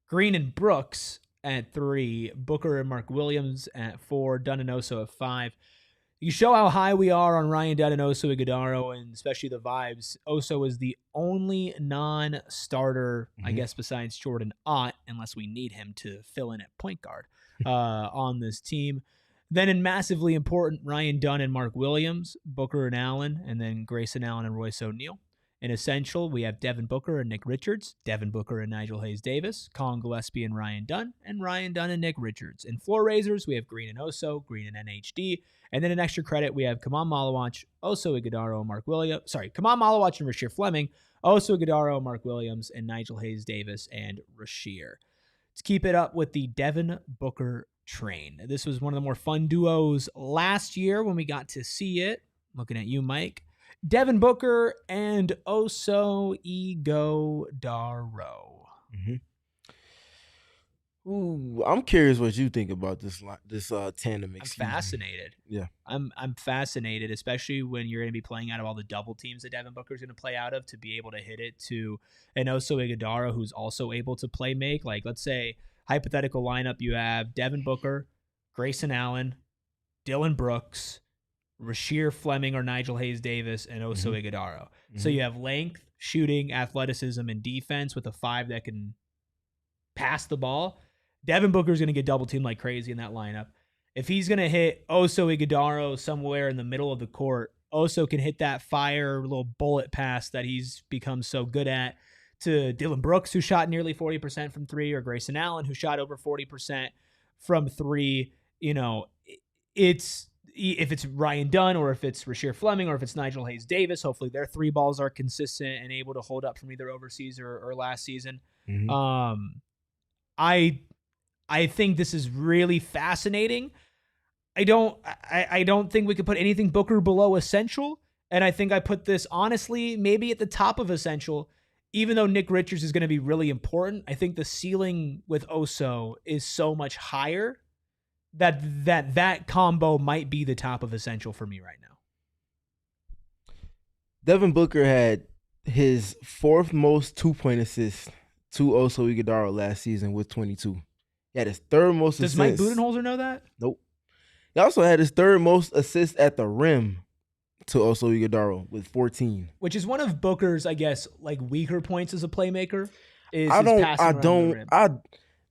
Green and Brooks at 3, Booker and Mark Williams at 4, Dunn and Oso at 5. You show how high we are on Ryan Dunn and Oso Ighodaro, and especially the vibes. Oso is the only non-starter, I guess, besides Jordan Ott, unless we need him to fill in at point guard on this team. Then in massively important, Ryan Dunn and Mark Williams, Booker and Allen, and then Grayson Allen and Royce O'Neal. In essential, we have Devin Booker and Nick Richards, Devin Booker and Nigel Hayes-Davis, Colin Gillespie and Ryan Dunn and Nick Richards. In floor raisers, we have Green and Oso, Green and NHD. And then in extra credit, we have Kaman Malawach, Oso Ighodaro, Kaman Malawach and Rasheer Fleming, Oso Ighodaro, Mark Williams, and Nigel Hayes-Davis and Rasheer. Let's keep it up with the Devin Booker train. This was one of the more fun duos last year when we got to see it. Looking at you, Mike. Devin Booker and Oso Ighodaro. Ooh, I'm curious what you think about this tandem. I'm fascinated. Yeah, I'm fascinated, especially when you're going to be playing out of all the double teams that Devin Booker's going to play out of, to be able to hit it to an Oso Ighodaro who's also able to play make. Like, let's say hypothetical lineup, you have Devin Booker, Grayson Allen, Dillon Brooks, Rasheer Fleming or Nigel Hayes-Davis, and Oso Ighodaro. So you have length, shooting, athleticism, and defense with a 5 that can pass the ball. Devin Booker's going to get double teamed like crazy in that lineup. If he's going to hit Oso Ighodaro somewhere in the middle of the court, Oso can hit that fire little bullet pass that he's become so good at to Dillon Brooks, who shot nearly 40% from 3, or Grayson Allen, who shot over 40% from 3. If it's Ryan Dunn or if it's Rasheer Fleming or if it's Nigel Hayes-Davis, hopefully their 3 balls are consistent and able to hold up from either overseas or last season. I think this is really fascinating. I don't think we could put anything Booker below essential, and I think I put this honestly maybe at the top of essential. Even though Nick Richards is going to be really important, I think the ceiling with Oso is so much higher that combo might be the top of essential for me right now. Devin Booker had his 4th most 2-point assists to Oso Ighodaro last season with 22. He had his 3rd most assists. Does Mike Budenholzer know that? Nope. He also had his 3rd most assists at the rim to Oso Ighodaro with 14. Which is one of Booker's, I guess, like weaker points as a playmaker.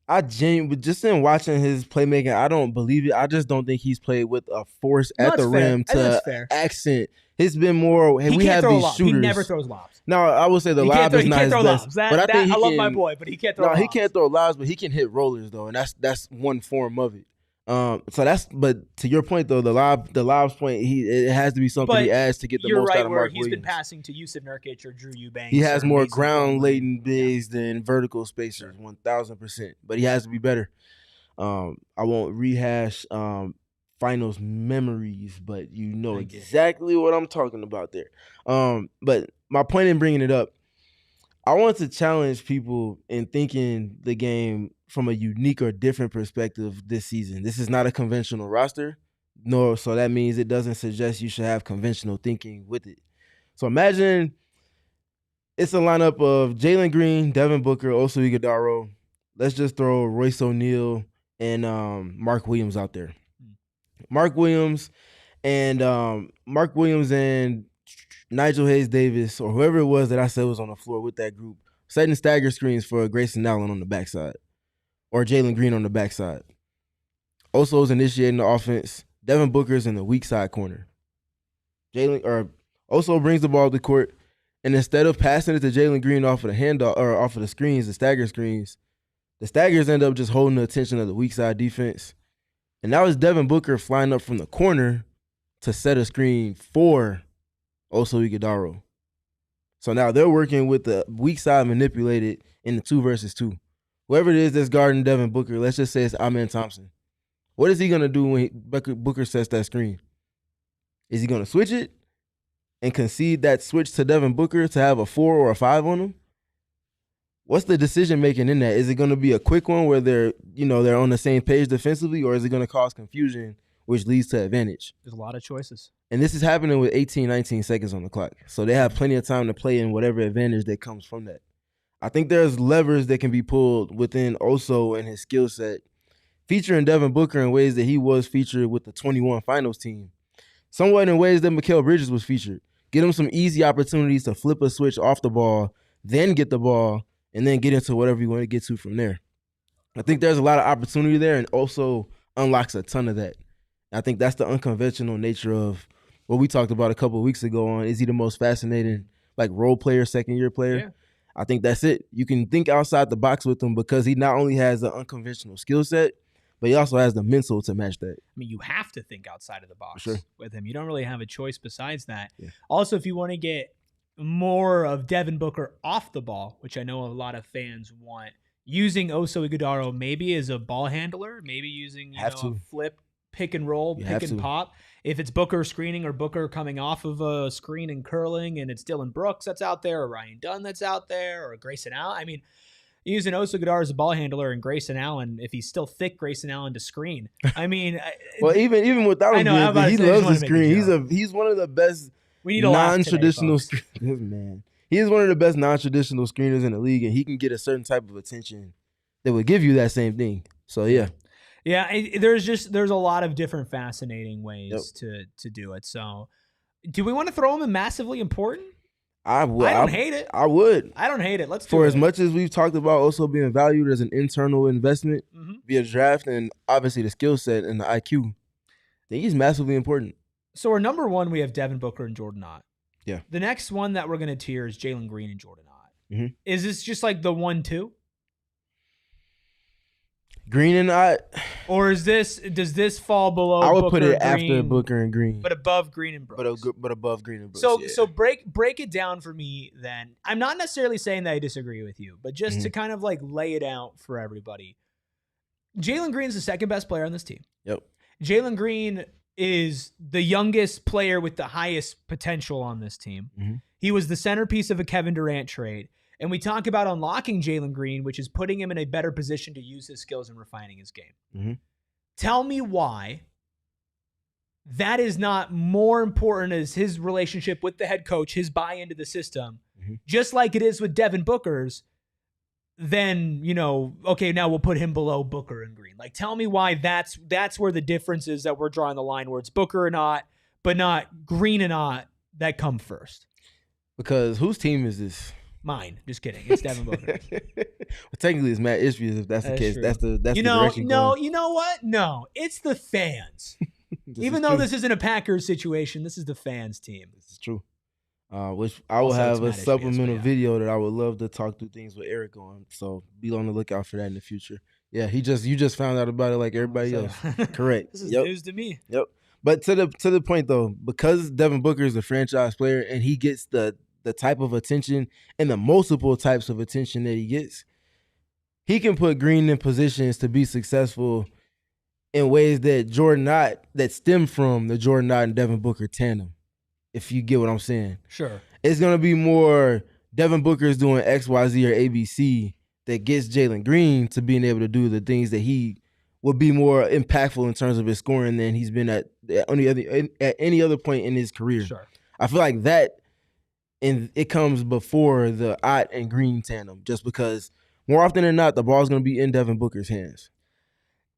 I genuinely, just in watching his playmaking, I don't believe it. I just don't think he's played with a force at the rim to accent. It's been more, hey, we have these shooters. He never throws lobs. No, I would say the lob is not his best. But I love my boy, but he can't throw lobs. No, he can't throw lobs, but he can hit rollers, though, and that's one form of it. But to your point though, the lobs point, it has to be something he adds to get the most out of Mark Williams. He's been passing to Yusuf Nurkic or Drew Eubanks. He has more ground laden bigs than vertical spacers, 1,000%. But he has to be better. I won't rehash finals memories, but you know exactly what I'm talking about there. But my point in bringing it up, I want to challenge people in thinking the game from a unique or different perspective this season. This is not a conventional roster, so that means it doesn't suggest you should have conventional thinking with it. So imagine it's a lineup of Jalen Green, Devin Booker, Oso Ighodaro. Let's just throw Royce O'Neal and Mark Williams out there. Mark Williams and Nigel Hayes-Davis, or whoever it was that I said was on the floor with that group, setting stagger screens for Grayson Allen on the backside. Or Jalen Green on the backside. Oso's initiating the offense. Devin Booker's in the weak side corner. Oso brings the ball to court, and instead of passing it to Jalen Green off of the handoff or off of the screens, the stagger screens, the staggers end up just holding the attention of the weak side defense. And now it's Devin Booker flying up from the corner to set a screen for Oso Ighodaro. So now they're working with the weak side manipulated in the 2 versus 2. Whoever it is that's guarding Devin Booker, let's just say it's Amen Thompson. What is he going to do when Booker sets that screen? Is he going to switch it and concede that switch to Devin Booker to have a 4 or a 5 on him? What's the decision making in that? Is it going to be a quick one where they're on the same page defensively, or is it going to cause confusion, which leads to advantage? There's a lot of choices. And this is happening with 18, 19 seconds on the clock. So they have plenty of time to play in whatever advantage that comes from that. I think there's levers that can be pulled within Oso and his skill set, featuring Devin Booker in ways that he was featured with the 21 finals team. Somewhat in ways that Mikal Bridges was featured. Get him some easy opportunities to flip a switch off the ball, then get the ball, and then get into whatever you want to get to from there. I think there's a lot of opportunity there, and also unlocks a ton of that. I think that's the unconventional nature of what we talked about a couple of weeks ago on, is he the most fascinating role player, second-year player? Yeah. I think that's it. You can think outside the box with him because he not only has an unconventional skill set, but he also has the mental to match that. I mean, you have to think outside of the box with him. You don't really have a choice besides that. Yeah. Also, if you want to get more of Devin Booker off the ball, which I know a lot of fans want, using Oso Ighodaro maybe as a ball handler, maybe using a flip, pick and roll, pick and pop. If it's Booker screening or Booker coming off of a screen and curling, and it's Dillon Brooks that's out there, or Ryan Dunn that's out there, or Grayson Allen. I mean, using Oso Ighodaro as a ball handler and Grayson Allen, if he's still thick, Grayson Allen to screen. I mean, well, even without him, he loves the screen. He's one of the best. We need a non-traditional screeners, man. He is one of the best non-traditional screeners in the league, and he can get a certain type of attention that would give you that same thing. So yeah. Yeah, there's a lot of different fascinating ways to do it. So, do we want to throw him in massively important? I would. I don't hate it. I would. I don't hate it. Let's do For it. as much as we've talked about also being valued as an internal investment via draft and obviously the skill set and the IQ, I think he's massively important. So our number one, we have Devin Booker and Jordan Ott. Yeah. The next one that we're going to tier is Jalen Green and Jordan Ott. Mm-hmm. Is this just like the 1-2? Green and Ott? Or does this fall below I would Booker put it Green, after Booker and Green. but above Green and Brooks. But above Green and Brooks. So break it down for me then. I'm not necessarily saying that I disagree with you, but just to kind of lay it out for everybody. Jalen Green's the second best player on this team. Yep. Jalen Green is the youngest player with the highest potential on this team. Mm-hmm. He was the centerpiece of a Kevin Durant trade. And we talk about unlocking Jalen Green, which is putting him in a better position to use his skills and refining his game. Mm-hmm. Tell me why that is not more important as his relationship with the head coach, his buy-in to the system, just like it is with Devin Booker's, then, okay, now we'll put him below Booker and Green. Tell me why that's where the difference is that we're drawing the line where it's Booker and Ott, but not Green and Ott that come first. Because whose team is this? Mine. Just kidding. It's Devin Booker. Well, technically, it's Matt Ishbia's if that's the case. True. That's the direction going. You know what? No, it's the fans. Even though this isn't a Packers situation, this is the fans' team. This is true. Which I will have a supplemental video that I would love to talk through things with Eric on. So be on the lookout for that in the future. Yeah, you just found out about it like everybody else. Correct. This is news to me. Yep. But to the point though, because Devin Booker is a franchise player and he gets the type of attention and the multiple types of attention that he gets, he can put Green in positions to be successful in ways that stem from the Jordan Ott and Devin Booker tandem. If you get what I'm saying. Sure. It's going to be more Devin Booker is doing X, Y, Z, or ABC that gets Jalen Green to being able to do the things that he would be more impactful in terms of his scoring than he's been at any other point in his career. Sure. I feel like that, and it comes before the Ott and Green tandem, just because more often than not, the ball's going to be in Devin Booker's hands.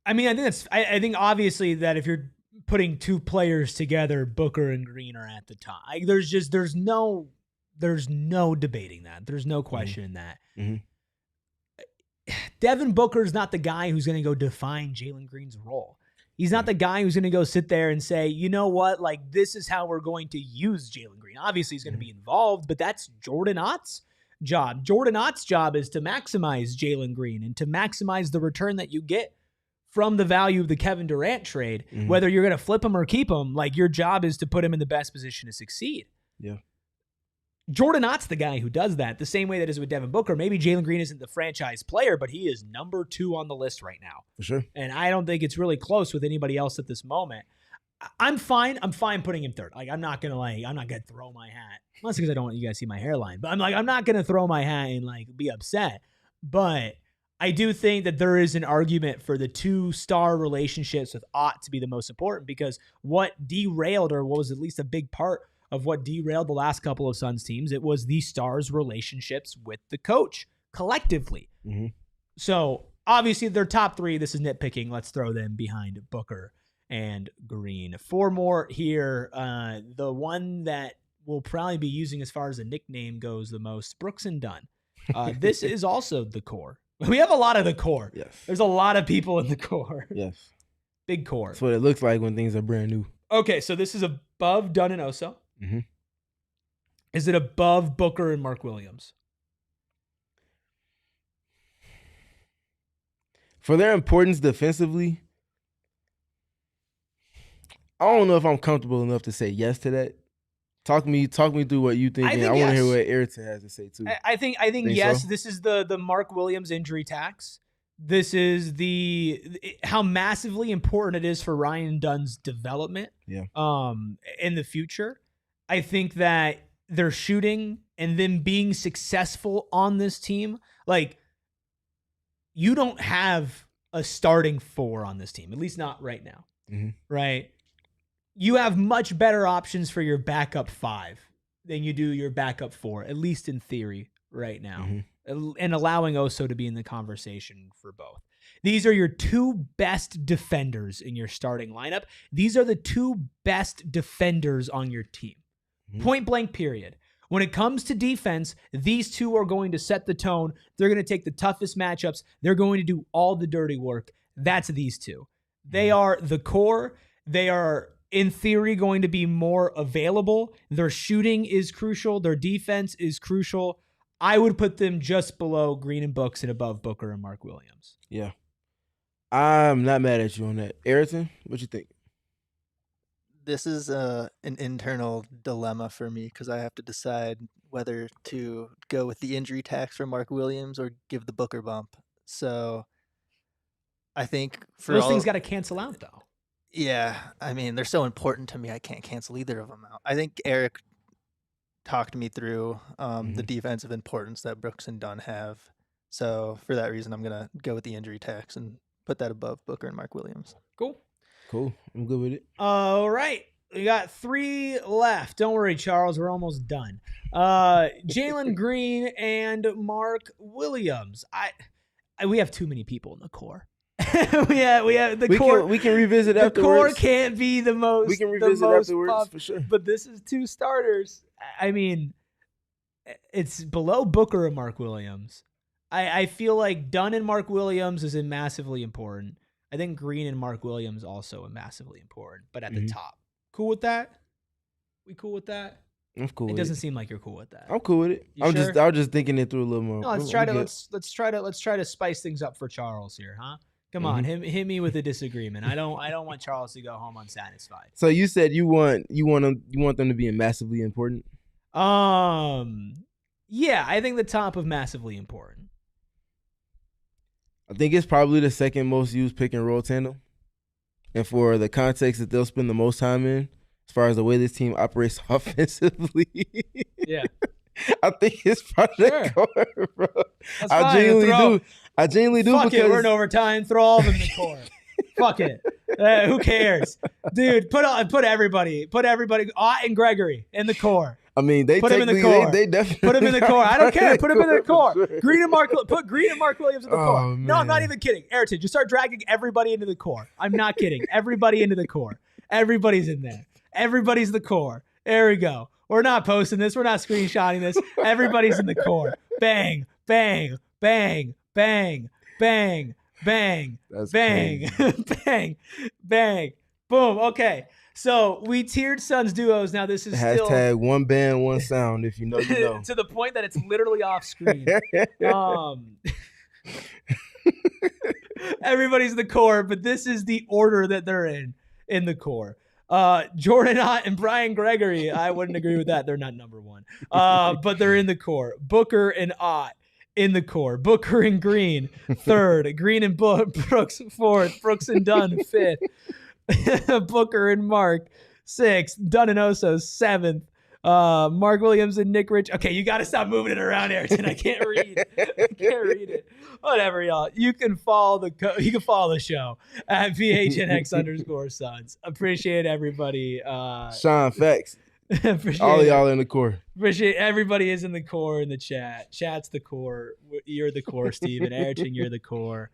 I mean, I think obviously that if you're putting two players together, Booker and Green are at the top. There's no debating that. There's no question in that. Mm-hmm. Devin Booker's not the guy who's going to go define Jalen Green's role. He's not the guy who's going to go sit there and say, you know what, like this is how we're going to use Jalen Green. Obviously, he's going to be involved, but that's Jordan Ott's job. Jordan Ott's job is to maximize Jalen Green and to maximize the return that you get from the value of the Kevin Durant trade. Whether you're going to flip him or keep him, like your job is to put him in the best position to succeed. Yeah. Jordan Ott's the guy who does that the same way that is with Devin Booker. Maybe Jalen Green isn't the franchise player, but he is number 2 on the list right now. For sure. And I don't think it's really close with anybody else at this moment. I'm fine putting him third. Like, I'm not going to throw my hat. Unless because I don't want you guys to see my hairline. But I'm not going to throw my hat and like be upset. But I do think that there is an argument for the 2-star relationships with Ott to be the most important, because what derailed, or what was at least a big part of what derailed the last couple of Suns teams, it was the stars' relationships with the coach collectively. So obviously they're top 3. This is nitpicking. Let's throw them behind Booker and Green. 4 more here. The one that we'll probably be using as far as a nickname goes the most, Brooks and Dunn. This is also the core. We have a lot of the core. Yes. There's a lot of people in the core. Yes. Big core. That's what it looks like when things are brand new. Okay, so this is above Dunn and Oso. Is it above Booker and Mark Williams? For their importance defensively, I don't know if I'm comfortable enough to say yes to that. Talk me through what you think. I want to hear what Ayrton has to say too. I think yes. So? This is the Mark Williams injury tax. This is how massively important it is for Ryan Dunn's development. Yeah. In the future, I think that their shooting and them being successful on this team, like you don't have a starting 4 on this team, at least not right now. Right. You have much better options for your backup 5 than you do your backup 4, at least in theory right now, and allowing Oso to be in the conversation for both. These are your 2 best defenders in your starting lineup. These are the 2 best defenders on your team. Point blank, period. When it comes to defense, these 2 are going to set the tone. They're going to take the toughest matchups. They're going to do all the dirty work. That's these 2. They are the core. They are, in theory, going to be more available. Their shooting is crucial. Their defense is crucial. I would put them just below Green and Books and above Booker and Mark Williams. Yeah. I'm not mad at you on that. Ayrton, what you think? This is an internal dilemma for me because I have to decide whether to go with the injury tax for Mark Williams or give the Booker bump. So I think for those things got to cancel out, though. Yeah, I mean, they're so important to me. I can't cancel either of them out. I think Eric talked me through the defensive importance that Brooks and Dunn have. So for that reason, I'm going to go with the injury tax and put that above Booker and Mark Williams. Cool. I'm good with it. All right. We got 3 left. Don't worry, Charles. We're almost done. Jalen Green and Mark Williams. We have too many people in the core. we have the core. We can revisit the afterwards. The core can't be the most. We can revisit afterwards pumped, for sure. But this is 2 starters. I mean, it's below Booker and Mark Williams. I feel like Dunn and Mark Williams is massively important. I think Green and Mark Williams also are massively important, but at the top. Cool with that? We cool with that? I'm cool. It doesn't seem like you're cool with that. I'm cool with it. I was just thinking it through a little more. No, let's try to spice things up for Charles here, huh? Come on, hit me with a disagreement. I don't want Charles to go home unsatisfied. So you said you want them to be massively important? Yeah, I think the top of massively important. I think it's probably the second most used pick and roll tandem. And for the context that they'll spend the most time in, as far as the way this team operates offensively. Yeah. I think it's probably the core, bro. That's I genuinely do. Fuck because it, we're in overtime. Throw all of them in the core. Fuck it. Who cares? Dude, put everybody. Ott and Gregory in the core. I mean, they put him in the core. They definitely put him in the core. I don't care. Put him in the core. Sure. Put Green and Mark Williams in the core. No, I'm not even kidding. Ayrton, just start dragging everybody into the core. I'm not kidding. Everybody into the core. Everybody's in there. Everybody's the core. There we go. We're not posting this. We're not screenshotting this. Everybody's in the core. Bang, bang, bang, bang, bang, bang, That's bang, bang, bang, boom. Okay. So we tiered Suns duos. Now this is hashtag one band, one sound. If you know, you know. to the point that it's literally off screen. Everybody's the core, but this is the order that they're in the core. Jordan Ott and Brian Gregory. I wouldn't agree with that. They're not number one. But they're in the core. Booker and Ott in the core. Booker and Green, third. Green and Brooks, fourth. Brooks and Dunn, fifth. Booker and Mark, sixth. Dunn and Oso, seventh. Mark Williams and Nick Rich. Okay, you got to stop moving it around, Ayrton. I can't read. I can't read it. Whatever, y'all. You can follow the show at PHNX_Suns. Appreciate everybody. Sean, facts. All of y'all in the core. Appreciate everybody is in the core in the chat. Chat's the core. You're the core, Steven. Ayrton, you're the core.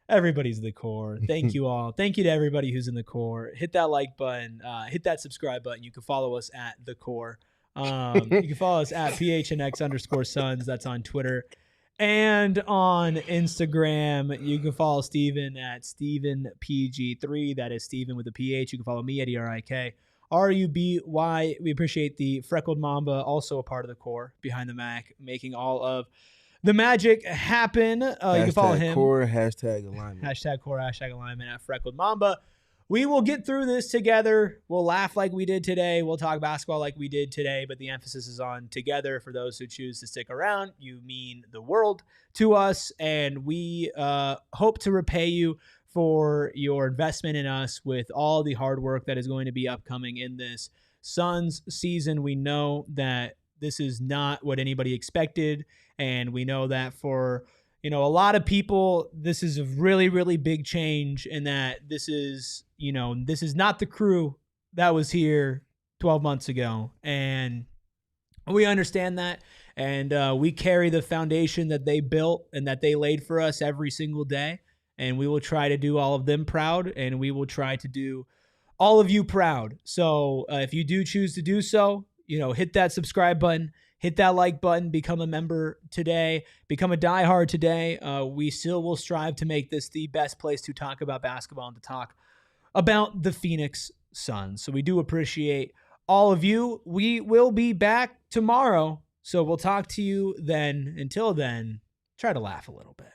Everybody's the core. Thank you all. Thank you to everybody who's in the core. Hit that like button. Hit that subscribe button. You can follow us at the core. You can follow us at PHNX_Suns. That's on Twitter and on Instagram. You can follow Steven at StevenPG3. That is Steven with a PH. You can follow me at ERIKRUBY. We appreciate the Freckled Mamba, also a part of the core behind the Mac, making all of the magic happen. You can follow him. Core, hashtag alignment. Hashtag core, hashtag alignment at Freckled Mamba. We will get through this together. We'll laugh like we did today. We'll talk basketball like we did today, but the emphasis is on together. For those who choose to stick around, you mean the world to us, and we hope to repay you for your investment in us with all the hard work that is going to be upcoming in this Suns season. We know that this is not what anybody expected. And we know that for, a lot of people, this is a really, really big change, and that this is not the crew that was here 12 months ago. And we understand that. And we carry the foundation that they built and that they laid for us every single day. And we will try to do all of them proud, and we will try to do all of you proud. So if you do choose to do so, hit that subscribe button. Hit that like button, become a member today, become a diehard today. We still will strive to make this the best place to talk about basketball and to talk about the Phoenix Suns. So we do appreciate all of you. We will be back tomorrow, so we'll talk to you then. Until then, try to laugh a little bit.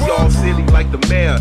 We all silly like the mayor.